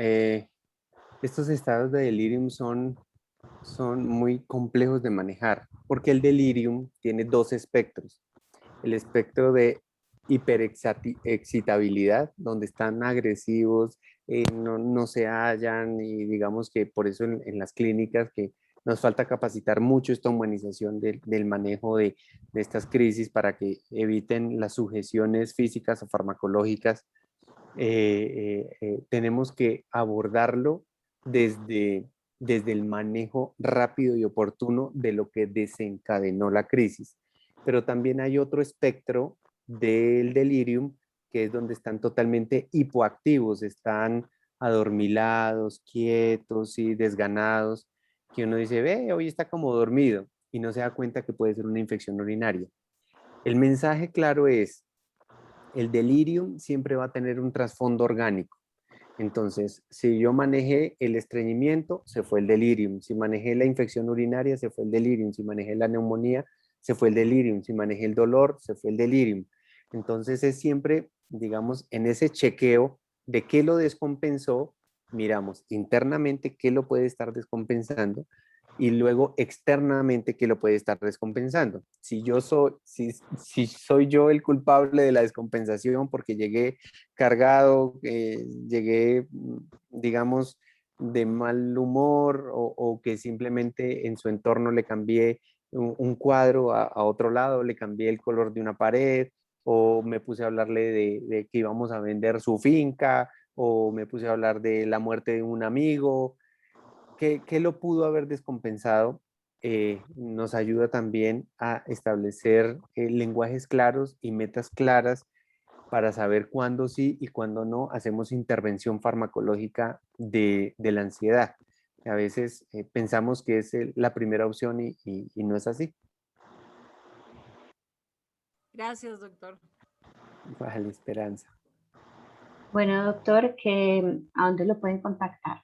S1: estos estados de delirium son muy complejos de manejar, porque el delirium tiene dos espectros. El espectro de hiperexcitabilidad, donde están agresivos, no se hallan y digamos que por eso en las clínicas que nos falta capacitar mucho esta humanización del manejo de estas crisis para que eviten las sujeciones físicas o farmacológicas. Tenemos que abordarlo desde el manejo rápido y oportuno de lo que desencadenó la crisis. Pero también hay otro espectro del delirium, que es donde están totalmente hipoactivos, están adormilados, quietos y desganados, que uno dice, ve, hoy está como dormido, y no se da cuenta que puede ser una infección urinaria. El mensaje claro es, el delirium siempre va a tener un trasfondo orgánico. Entonces, si yo manejé el estreñimiento, se fue el delirium. Si manejé la infección urinaria, se fue el delirium. Si manejé la neumonía, se fue el delirium. Si manejé el dolor, se fue el delirium. Entonces, es siempre, digamos, en ese chequeo de qué lo descompensó, miramos internamente qué lo puede estar descompensando y luego externamente qué lo puede estar descompensando. Si soy yo el culpable de la descompensación porque llegué cargado, llegué, digamos, de mal humor o que simplemente en su entorno le cambié un cuadro a otro lado, le cambié el color de una pared o me puse a hablarle de que íbamos a vender su finca o me puse a hablar de la muerte de un amigo. ¿Qué lo pudo haber descompensado? Nos ayuda también a establecer lenguajes claros y metas claras para saber cuándo sí y cuándo no hacemos intervención farmacológica de la ansiedad. A veces pensamos que es la primera opción y no es así.
S7: Gracias, doctor.
S1: Vale, Esperanza.
S2: Bueno, doctor, ¿a dónde lo pueden contactar?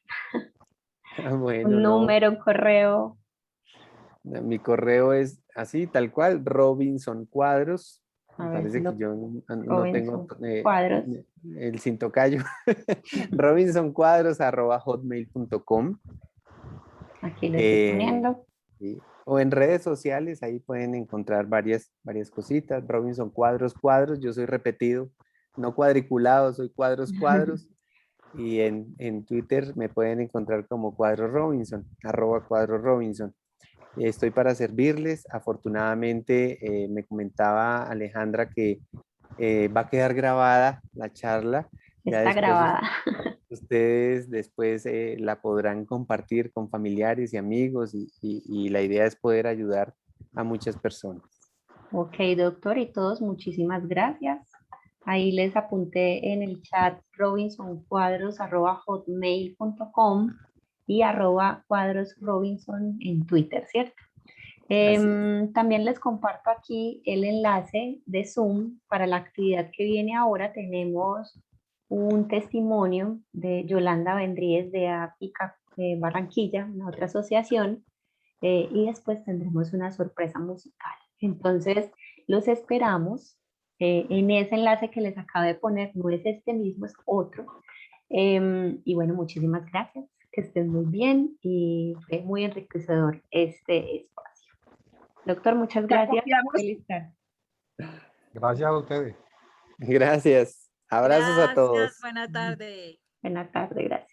S1: Bueno,
S2: Un
S1: no.
S2: número, un correo.
S1: Mi correo es así, tal cual, Robinson Cuadros.
S2: A
S1: Me
S2: ver,
S1: parece
S2: lo-
S1: que yo no tengo
S2: Robinson Cuadros.
S1: el cintocayo. robinsoncuadros@hotmail.com.
S2: Aquí lo estoy poniendo.
S1: Sí. O en redes sociales, ahí pueden encontrar varias cositas. Robinson Cuadros, yo soy repetido, no cuadriculado, soy Cuadros. Y en Twitter me pueden encontrar como Cuadros Robinson, @Cuadros Robinson. Estoy para servirles. Afortunadamente, me comentaba Alejandra que va a quedar grabada la charla. Ya
S2: Está
S1: después
S2: grabada.
S1: ustedes después la podrán compartir con familiares y amigos y la idea es poder ayudar a muchas personas.
S2: Ok, doctor, y todos, muchísimas gracias. Ahí les apunté en el chat robinsoncuadros@hotmail.com y @cuadrosrobinson en Twitter, ¿cierto? También les comparto aquí el enlace de Zoom para la actividad que viene ahora. Tenemos un testimonio de Yolanda Vendríez de APICA Barranquilla, una otra asociación, y después tendremos una sorpresa musical. Entonces, los esperamos en ese enlace que les acabo de poner. No es este mismo, es otro. Y bueno, muchísimas gracias. Que estén muy bien y fue muy enriquecedor este espacio. Doctor, muchas
S4: Ya
S2: gracias.
S4: confiamos.
S2: Feliz tarde.
S3: Gracias a ustedes.
S1: Gracias. Abrazos a
S7: Gracias,
S1: todos.
S7: buena tarde.
S2: Buena tarde, gracias.